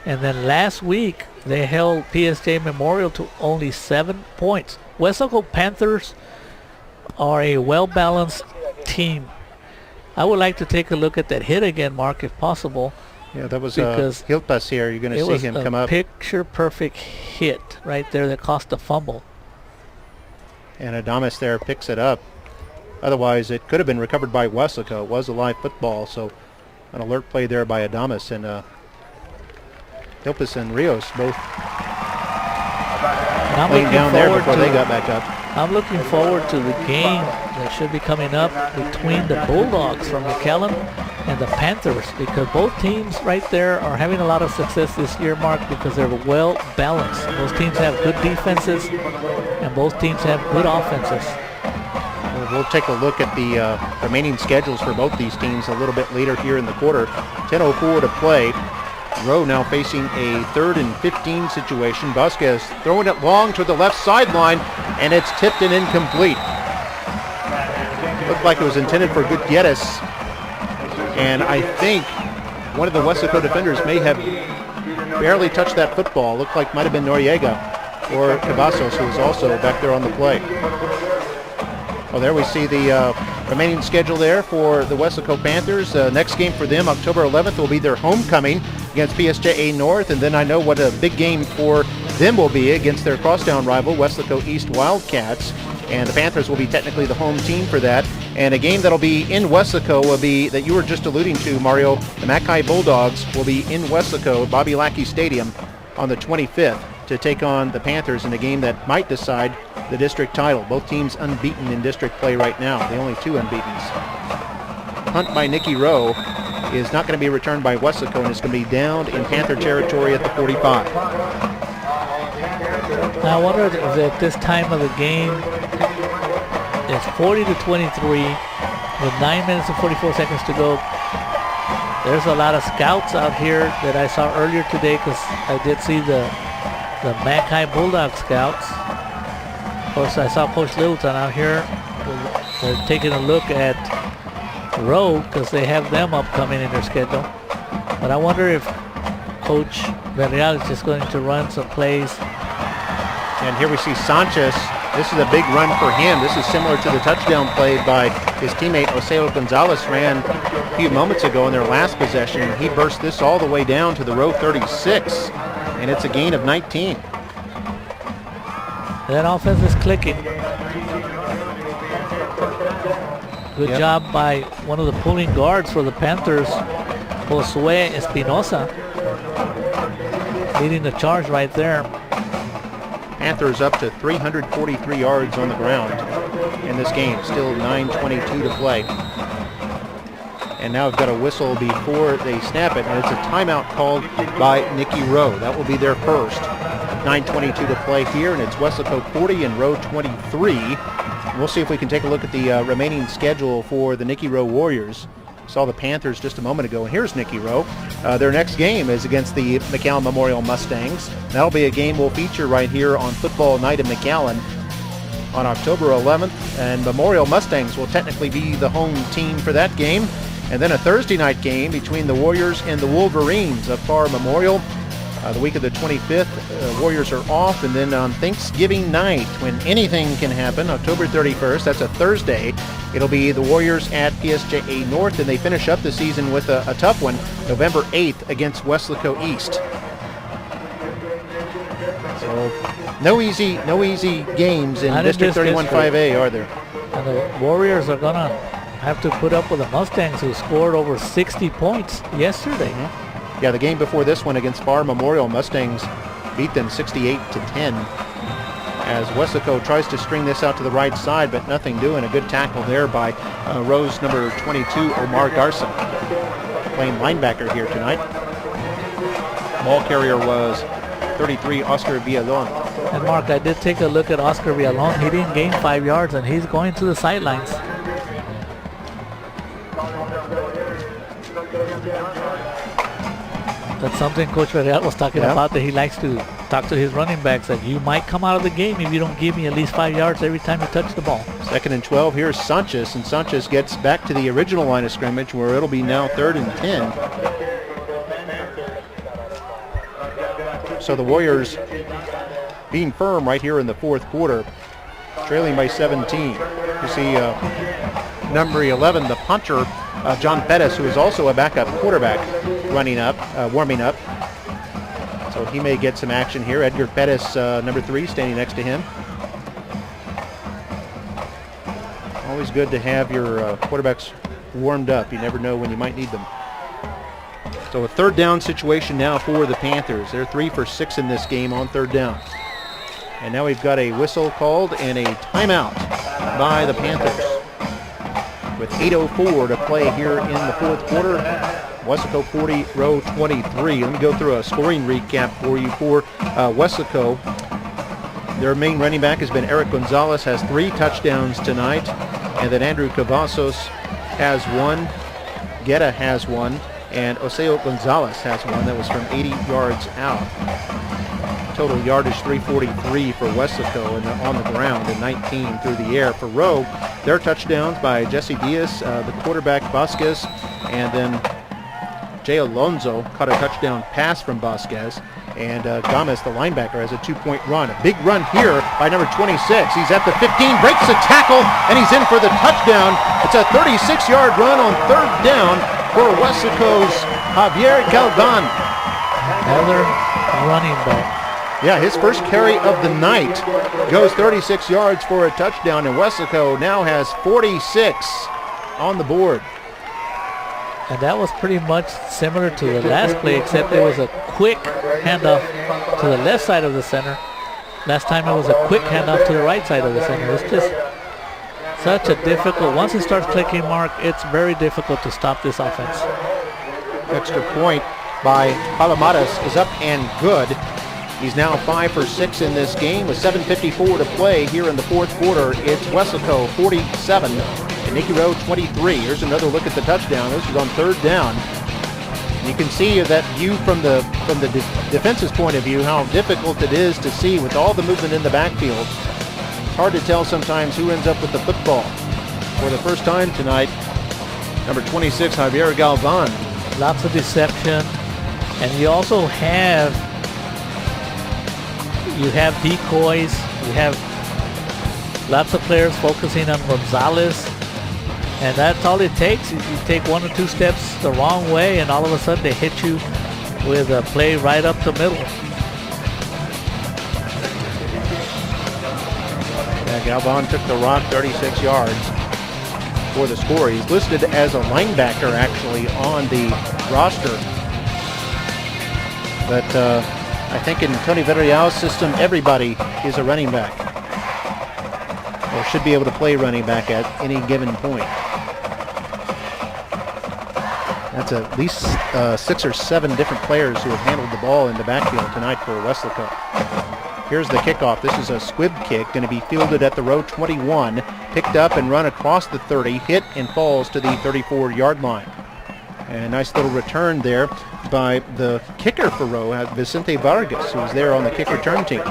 And then last week they held PSJ Memorial to only 7 points. Weslaco Panthers are a well-balanced team. I would like to take a look at that hit again, Mark, if possible. Yeah, that was Hilpas here. You're going to see him come up. Picture-perfect hit right there that cost a fumble. And Adames there picks it up. Otherwise, it could have been recovered by Weslaco. It was a live football, so an alert play there by Adames. And Hilpas and Rios both laying down there before they got back up. I'm looking forward to the game that should be coming up between the Bulldogs from McAllen and the Panthers, because both teams right there are having a lot of success this year, Mark, because they're well balanced. Both teams have good defenses and both teams have good offenses. We'll take a look at the remaining schedules for both these teams a little bit later here in the quarter. 10:04 to play. Rowe now facing a 3rd and 15 situation. Vasquez throwing it long to the left sideline, and it's tipped and incomplete. Looked like it was intended for Gutierrez, and I think one of the Weslaco defenders may have barely touched that football. Looked like might have been Noriega or Cavazos, who was also back there on the play. Well, there we see the remaining schedule there for the Weslaco Panthers. Next game for them, October 11th, will be their homecoming against PSJA North, and then I know what a big game for them will be against their crosstown rival, Weslaco East Wildcats, and the Panthers will be technically the home team for that. And a game that'll be in Weslaco will be, that you were just alluding to, Mario, the Mackay Bulldogs will be in Weslaco, Bobby Lackey Stadium, on the 25th to take on the Panthers in a game that might decide the district title. Both teams unbeaten in district play right now, the only two unbeatens. Punt by Nicky Rowe is not going to be returned by Weslaco, and it's going to be down in Panther territory at the 45. Now I wonder if at this time of the game, it's 40-23 with 9 minutes and 44 seconds to go. There's a lot of scouts out here that I saw earlier today, because I did see the Mackay Bulldog scouts. Of course, I saw Coach Littleton out here. They're taking a look at Rowe because they have them upcoming in their schedule. But I wonder if Coach Villarreal is just going to run some plays. And here we see Sanchez. This is a big run for him. This is similar to the touchdown play by his teammate Oseo Gonzalez ran a few moments ago in their last possession. He burst this all the way down to the row 36, and it's a gain of 19. That offense is clicking. Good job by one of the pulling guards for the Panthers, Josue Espinosa, leading the charge right there. Panthers up to 343 yards on the ground in this game. Still 9:22 to play. And now we've got a whistle before they snap it, and it's a timeout called by Nicky Rowe. That will be their first. 9:22 to play here, and it's Weslaco 40 and Rowe 23. We'll see if we can take a look at the remaining schedule for the Nicky Rowe Warriors. Saw the Panthers just a moment ago, and here's Nicky Rowe. Their next game is against the McAllen Memorial Mustangs. That'll be a game we'll feature right here on Football Night in McAllen on October 11th, and Memorial Mustangs will technically be the home team for that game. And then a Thursday night game between the Warriors and the Wolverines of Farr Memorial. The week of the 25th, Warriors are off, and then on Thanksgiving night, when anything can happen, October 31st, that's a Thursday, it'll be the Warriors at PSJA North, and they finish up the season with a tough one, November 8th against Weslaco East. So no easy games in District 31-5A, are there? And the Warriors are gonna have to put up with the Mustangs, who scored over 60 points yesterday. Yeah, the game before this one against Farr Memorial, Mustangs beat them 68-10. As Weslaco tries to string this out to the right side, but nothing doing. A good tackle there by Rose number 22, Omar Garson, playing linebacker here tonight. Ball carrier was 33, Oscar Villalon. And Mark, I did take a look at Oscar Villalon. He didn't gain 5 yards, and he's going to the sidelines. That's something Coach Real was talking about, that he likes to talk to his running backs, that you might come out of the game if you don't give me at least 5 yards every time you touch the ball. 2nd and 12, here's Sanchez, and Sanchez gets back to the original line of scrimmage where it'll be now 3rd and 10. So the Warriors being firm right here in the fourth quarter, trailing by 17. You see number 11, the punter, John Pettis, who is also a backup quarterback, warming up. So he may get some action here. Edgar Pettis, number 3, standing next to him. Always good to have your quarterbacks warmed up. You never know when you might need them. So a 3rd down situation now for the Panthers. They're 3 for 6 in this game on 3rd down. And now we've got a whistle called and a timeout by the Panthers. With 8:04 to play here in the fourth quarter. Weslaco 40, Rowe 23. Let me go through a scoring recap for you for Weslaco. Their main running back has been Eric Gonzalez, has 3 touchdowns tonight. And then Andrew Cavazos has 1. Guetta has 1. And Oseo Gonzalez has 1. That was from 80 yards out. Total yardage 343 for Weslaco on the ground and 19 through the air. For Rowe, their touchdowns by Jesse Diaz, the quarterback Vasquez, and then Jay Alonso caught a touchdown pass from Vasquez. And Gomez, the linebacker, has a 2-point run. A big run here by number 26. He's at the 15, breaks a tackle, and he's in for the touchdown. It's a 36-yard run on 3rd down for Weslaco's Javier Galvan. Another running back. Yeah, his first carry of the night goes 36 yards for a touchdown, and Weslaco now has 46 on the board. And that was pretty much similar to the last play, except it was a quick handoff to the left side of the center. Last time it was a quick handoff to the right side of the center. It's just such a difficult, once it starts clicking, Mark, it's very difficult to stop this offense. Extra point by Palomares is up and good. He's now 5 for 6 in this game with 7:54 to play here in the fourth quarter. It's Weslaco 47 and Nicky Rowe 23. Here's another look at the touchdown. This is on 3rd down. You can see that view from the defense's point of view, how difficult it is to see with all the movement in the backfield. It's hard to tell sometimes who ends up with the football. For the first time tonight, number 26, Javier Galvan. Lots of deception, and you also have decoys. You have lots of players focusing on Gonzalez, and that's all it takes. You take 1 or 2 steps the wrong way, and all of a sudden they hit you with a play right up the middle. Yeah, Galvan took the rock 36 yards for the score. He's listed as a linebacker actually on the roster, but I think in Tony Villarreal's system, everybody is a running back, or should be able to play running back at any given point. That's at least 6 or 7 different players who have handled the ball in the backfield tonight for Weslaco. Here's the kickoff. This is a squib kick, going to be fielded at the row 21, picked up and run across the 30, hit and falls to the 34-yard line. And nice little return there by the kicker for Rowe, Vicente Vargas, who was there on the kick return team.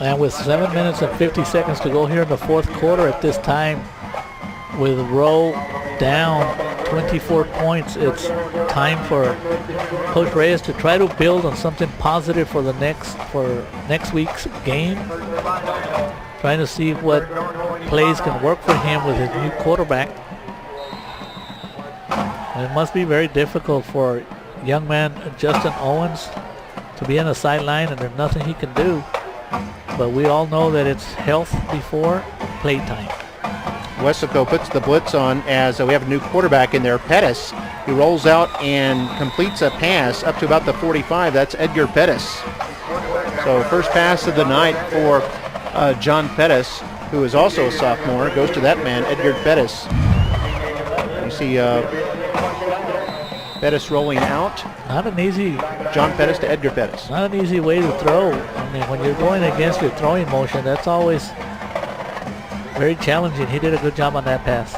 And with 7 minutes and 50 seconds to go here in the fourth quarter at this time, with Rowe down 24 points, it's time for Coach Reyes to try to build on something positive for next week's game. Trying to see what plays can work for him with his new quarterback. And it must be very difficult for young man Justin Owens to be on the sideline and there's nothing he can do. But we all know that it's health before playtime. Weslaco puts the blitz on as we have a new quarterback in there, Pettis. He rolls out and completes a pass up to about the 45. That's Edgar Pettis. So first pass of the night for John Pettis, who is also a sophomore. Goes to that man, Edgar Pettis. You see Pettis rolling out. Not an easy. John Pettis to Edgar Pettis. Not an easy way to throw. I mean, when you're going against your throwing motion, that's always very challenging. He did a good job on that pass.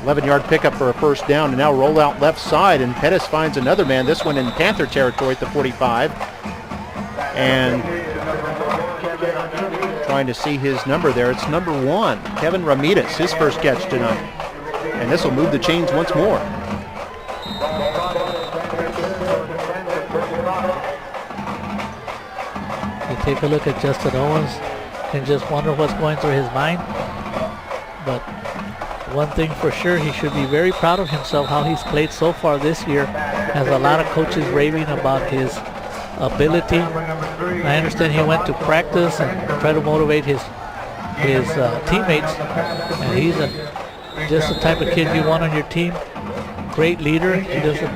11-yard pickup for a first down, and now roll out left side, and Pettis finds another man, this one in Panther territory at the 45. And trying to see his number there. It's number 1, Kevin Ramirez, his first catch tonight. And this will move the chains once more. You take a look at Justin Owens and just wonder what's going through his mind. But one thing for sure, he should be very proud of himself, how he's played so far this year. Has a lot of coaches raving about his ability. I understand he went to practice and tried to motivate his teammates, and he's just the type of kid you want on your team. Great leader. He doesn't.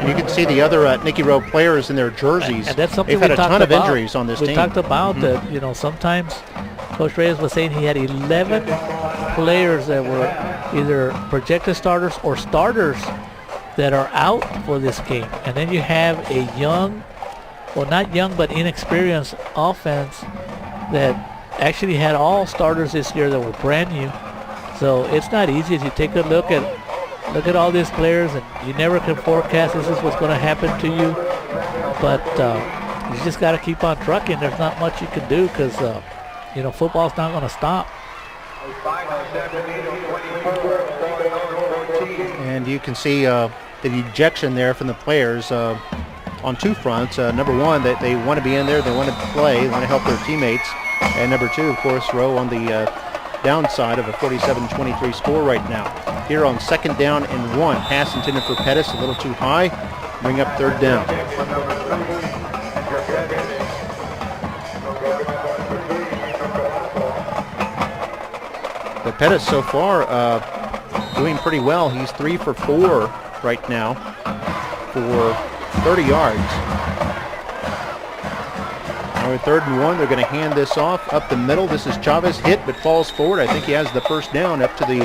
And you can see the other Nicky Rowe players in their jerseys. And that's something they've had we a ton of injuries on this team. We talked about that. You know, sometimes Coach Reyes was saying he had 11 players that were either projected starters or starters that are out for this game. And then you have a young, well, not young, but inexperienced offense that actually had all starters this year that were brand new. So it's not easy. As you take a look at all these players, and you never can forecast this is what's going to happen to you. But you just got to keep on trucking. There's not much you can do because, you know, football's not going to stop. And you can see the ejection there from the players on two fronts. Number one, that they want to be in there, they want to play, they want to help their teammates. And number two, of course, Rowe on the downside of a 47-23 score right now. Here on second down and 1. Pass intended for Pettis, a little too high. Bring up third down. But Pettis so far doing pretty well. He's 3 for 4 right now for 30 yards. Now with third and 1, they're going to hand this off up the middle. This is Chavez, hit but falls forward. I think he has the first down up to the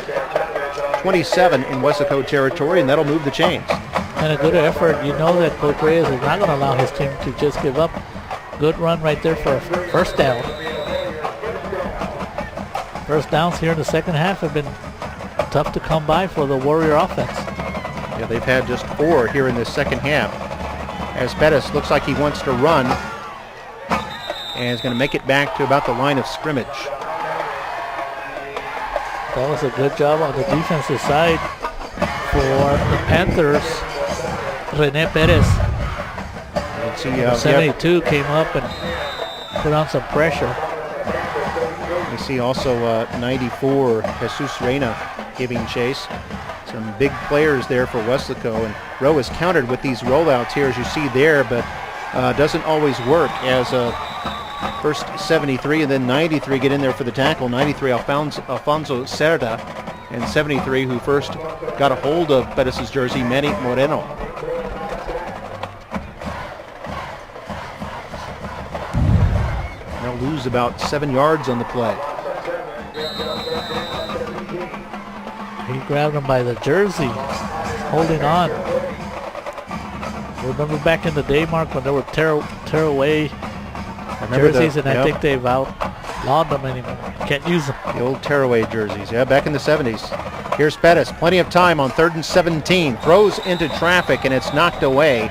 27 in Weslaco territory, and that'll move the chains. And a good effort. You know that Coach Reyes is not going to allow his team to just give up. Good run right there for a first down. First downs here in the second half have been tough to come by for the Warrior offense. Yeah, they've had just 4 here in the second half. As Pettis looks like he wants to run and is going to make it back to about the line of scrimmage. That was a good job on the defensive side for the Panthers. Rene Perez, See, 72, came up and put on some pressure. We see also 94, Jesus Reyna giving chase. Some big players there for Weslaco, and Rowe is countered with these rollouts here, as you see there, but doesn't always work, as first 73 and then 93 get in there for the tackle. 93, Alfonso Cerda, and 73, who first got a hold of Pettis' jersey, Manny Moreno. They'll lose about 7 yards on the play. He grabbed him by the jersey, holding on. Remember back in the day, Mark, when they were tear away jerseys, and I think they've outlawed them anymore. Can't use them. The old tearaway jerseys, yeah, back in the 70s. Here's Pettis, plenty of time on 3rd and 17. Throws into traffic, and it's knocked away.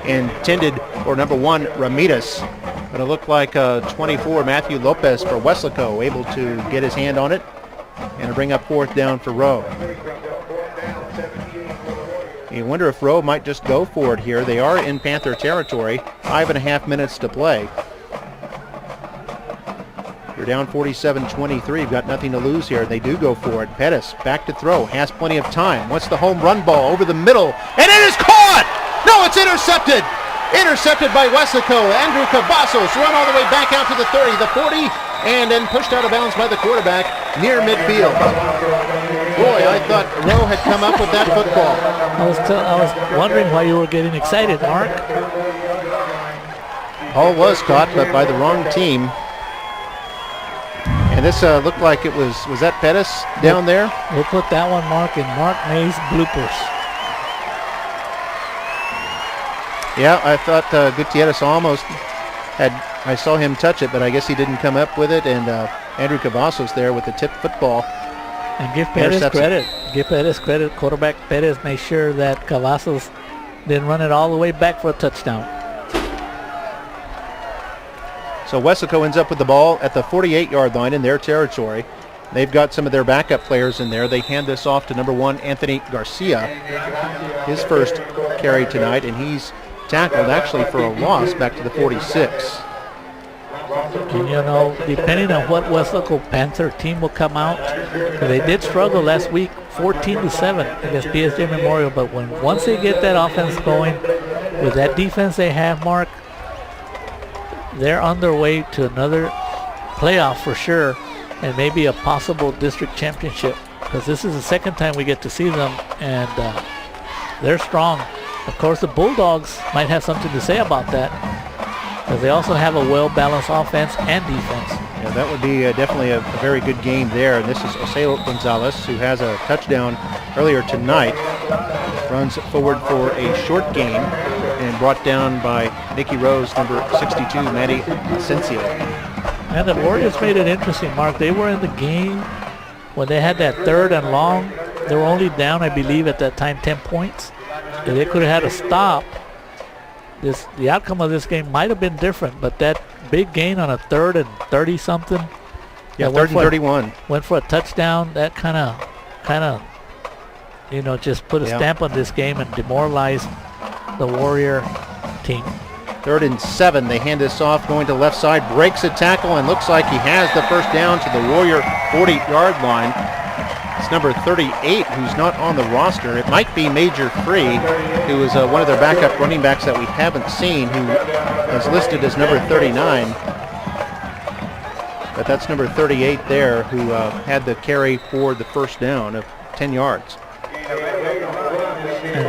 Intended for number 1, Ramirez. But it looked like 24, Matthew Lopez for Weslaco, able to get his hand on it and bring up 4th down for Rowe. You wonder if Rowe might just go for it here. They are in Panther territory, 5.5 minutes to play. You're down 47-23. You've got nothing to lose here. They do go for it. Pettis back to throw. Has plenty of time. What's the home run ball over the middle? And it is caught! No, it's intercepted! Intercepted by Weslaco. Andrew Cavazos run all the way back out to the 30, the 40, and then pushed out of bounds by the quarterback near midfield. Boy, I thought Rowe had come up with that football. I was wondering why you were getting excited, Mark. Ball was caught, but by the wrong team. And this looked like it was that Pettis down there? We'll put that one, Mark, in Mark May's bloopers. Yeah, I thought Gutierrez almost had, I saw him touch it, but I guess he didn't come up with it. And Andrew Cavazos there with the tipped football. And give Perez credit. Give Perez credit. Quarterback Perez made sure that Cavazos didn't run it all the way back for a touchdown. So Weslaco ends up with the ball at the 48-yard line in their territory. They've got some of their backup players in there. They hand this off to number 1, Anthony Garcia. His first carry tonight, and he's tackled actually for a loss back to the 46. And you know, depending on what Weslaco Panther team will come out, they did struggle last week 14-7 against BSJ Memorial, but once they get that offense going, with that defense they have, Mark, they're on their way to another playoff for sure, and maybe a possible district championship, because this is the second time we get to see them, and they're strong. Of course, the Bulldogs might have something to say about that, because they also have a well-balanced offense and defense. Yeah, that would be definitely a very good game there. And this is Oseo Gonzalez, who has a touchdown earlier tonight. Runs forward for a short game and brought down by Nicky Rose, number 62, Manny Asensio. And the Warriors made it interesting, Mark. They were in the game when they had that 3rd and long. They were only down, I believe, at that time 10 points. If they could have had a stop, the outcome of this game might have been different, but that big gain on a 3rd and 30-something. Yeah, 3rd and 31. Went for a touchdown. That kind of, you know, just put a stamp on this game and demoralized the Warrior team. 3rd and 7. They hand this off, going to left side, breaks a tackle, and looks like he has the first down to the Warrior 40-yard line. It's number 38, who's not on the roster. It might be Major Free, who is one of their backup running backs that we haven't seen, who is listed as number 39. But that's number 38 there, who had the carry for the first down of 10 yards. And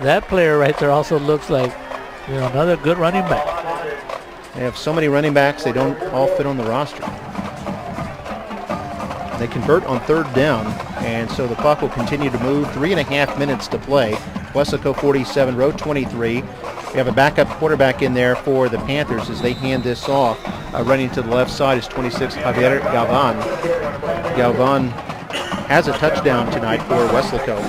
that player right there also looks like, you know, another good running back. They have so many running backs, they don't all fit on the roster. They convert on 3rd down, and so the clock will continue to move. 3.5 minutes to play. Weslaco 47, Rowe 23. We have a backup quarterback in there for the Panthers as they hand this off. Running to the left side is 26, Javier Galvan. Galvan has a touchdown tonight for Weslaco.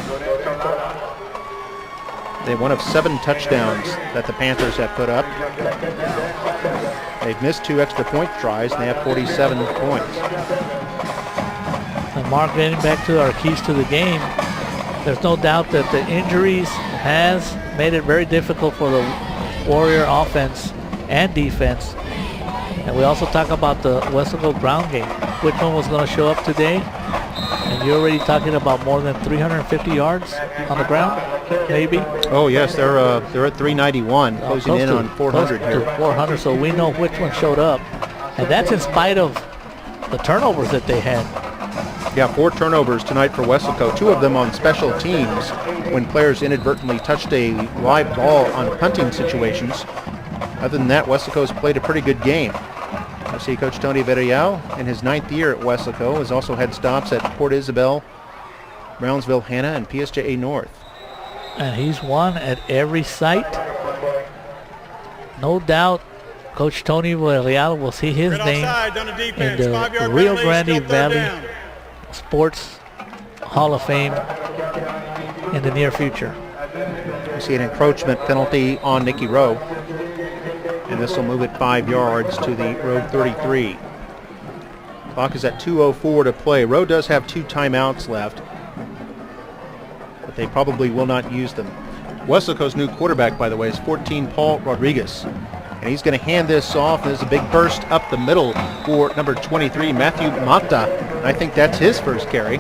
They're one of 7 touchdowns that the Panthers have put up. They've missed 2 extra point tries, and they have 47 points. And Mark, getting back to our keys to the game, there's no doubt that the injuries has made it very difficult for the Warrior offense and defense. And we also talk about the Weslaco ground game. Which one was going to show up today? And you're already talking about more than 350 yards on the ground, maybe? Oh, yes, they're at 391, closing in on 400 here. 400, so we know which one showed up. And that's in spite of the turnovers that they had. Yeah, 4 turnovers tonight for Weslaco, 2 of them on special teams when players inadvertently touched a live ball on punting situations. Other than that, Weslaco's played a pretty good game. I see Coach Tony Villarreal in his 9th year at Weslaco has also had stops at Port Isabel, Brownsville, Hanna, and PSJA North. And he's won at every site. No doubt Coach Tony Villarreal will see his name in the Rio Grande Valley Sports Hall of Fame in the near future. We see an encroachment penalty on Nicky Rowe. And and this will move it 5 yards to the Road 33. Clock is at 2:04 to play. Road does have 2 timeouts left, but they probably will not use them. Weslaco's new quarterback, by the way, is 14, Paul Rodriguez. And he's going to hand this off. There's a big burst up the middle for number 23, Matthew Mata. I think that's his first carry.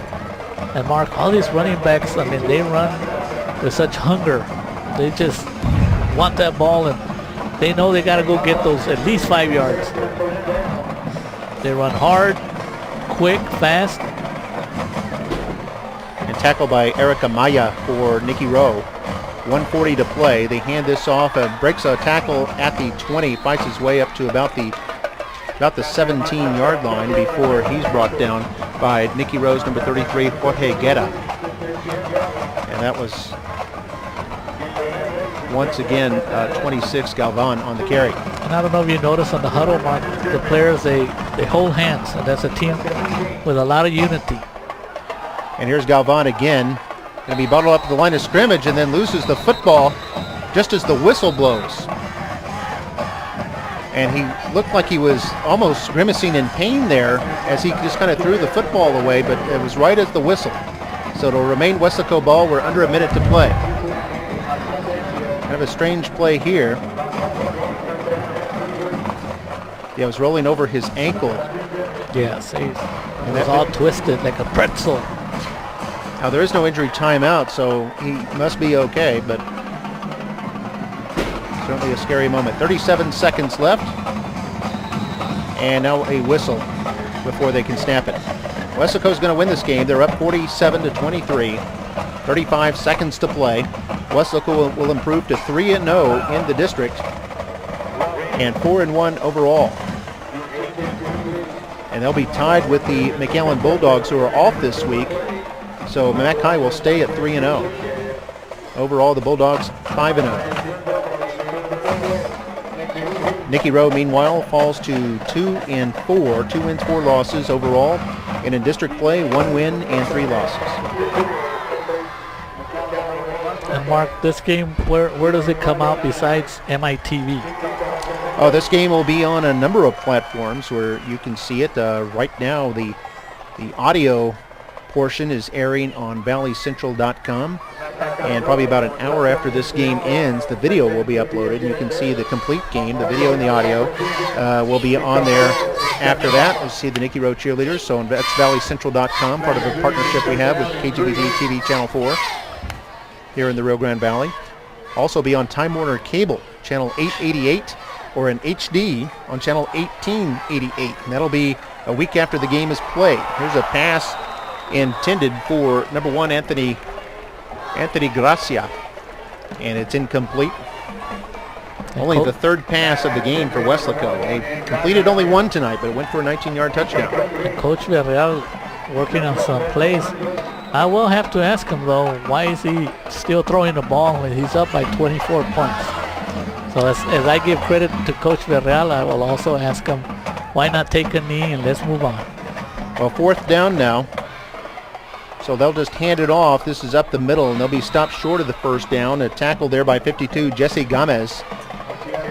And Mark, all these running backs, I mean, they run with such hunger. They just want that ball, and they know they got to go get those at least 5 yards. They run hard, quick, fast. And tackled by Erica Maya for Nicky Rowe. 1:40 to play. They hand this off. Breaks a tackle at the 20, fights his way up to about the 17-yard line before he's brought down by Nicky Rowe's number 33, Jorge Guerra. And that was once again 26 Galvan on the carry. And I don't know if you noticed on the huddle, Mark, the players, they hold hands, and that's a team with a lot of unity. And here's Galvan again. Going to be bottled up at the line of scrimmage and then loses the football just as the whistle blows. And he looked like he was almost grimacing in pain there as he just kind of threw the football away, but it was right as the whistle. So it'll remain Weslaco ball. We're under a minute to play. Kind of a strange play here. Yeah, it was rolling over his ankle. Yes, it was all twisted like a pretzel. Now, there is no injury timeout, so he must be okay, but certainly a scary moment. 37 seconds left, and now a whistle before they can snap it. Weslaco's going to win this game. They're up 47-23. 35 seconds to play. Weslaco will improve to 3-0 in the district and 4-1 overall. And they'll be tied with the McAllen Bulldogs, who are off this week. So Mackay will stay at 3-0. Overall, the Bulldogs 5-0. Nicky Rowe, meanwhile, falls to 2-4, 2 wins, 4 losses overall. And in district play, 1 win and 3 losses. And Mark, this game, where does it come out besides MITV? Oh, this game will be on a number of platforms where you can see it. Right now, the audio portion is airing on valleycentral.com, and probably about an hour after this game ends, the video will be uploaded. You can see the complete game, the video and the audio will be on there. After that, you'll see the Nicky Rowe cheerleaders, so that's valleycentral.com, part of a partnership we have with KGBT TV Channel 4 here in the Rio Grande Valley. Also be on Time Warner Cable, Channel 888, or in HD on Channel 1888, and that'll be a week after the game is played. Here's a pass intended for number 1, Anthony Gracia, and it's incomplete. Only the 3rd pass of the game for Weslaco. They completed only 1 tonight, but it went for a 19-yard touchdown. And Coach Villarreal working on some plays. I will have to ask him, though, why is he still throwing the ball when he's up by 24 points? So as I give credit to Coach Villarreal, I will also ask him, why not take a knee and let's move on? Well, 4th down now. So they'll just hand it off. This is up the middle, and they'll be stopped short of the 1st down. A tackle there by 52, Jesse Gomez.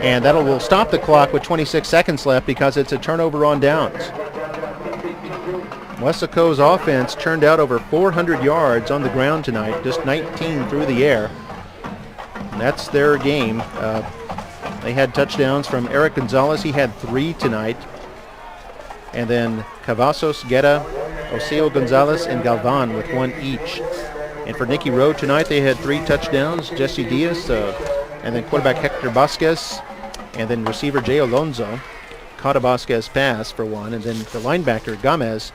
And that will stop the clock with 26 seconds left because it's a turnover on downs. Weslaco's offense turned out over 400 yards on the ground tonight, just 19 through the air. And that's their game. They had touchdowns from Eric Gonzalez. He had 3 tonight. And then Cavazos, Guerra, Oseo Gonzalez, and Galvan with 1 each. And for Nicky Rowe tonight, they had 3 touchdowns. Jesse Diaz, and then quarterback Hector Vasquez, and then receiver Jay Alonso caught a Vasquez pass for 1. And then the linebacker, Gomez,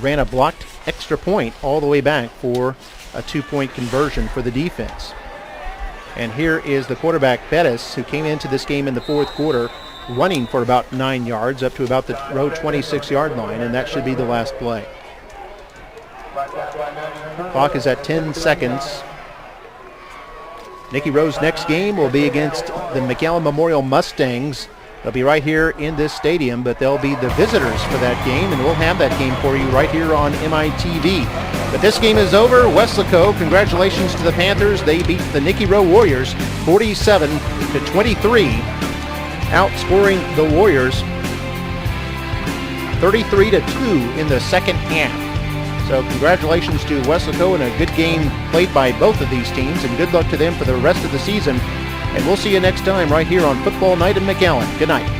ran a blocked extra point all the way back for a 2-point conversion for the defense. And here is the quarterback, Bettis, who came into this game in the 4th quarter running for about 9 yards up to about the row 26-yard line, and that should be the last play. Clock is at 10 seconds. Nicky Rowe's next game will be against the McAllen Memorial Mustangs. They'll be right here in this stadium, but they'll be the visitors for that game, and we'll have that game for you right here on MITV. But this game is over. Weslaco, congratulations to the Panthers. They beat the Nicky Rowe Warriors 47-23 outscoring the Warriors 33-2 in the second half. So congratulations to Weslaco and a good game played by both of these teams, and good luck to them for the rest of the season. And we'll see you next time right here on Football Night in McAllen. Good night.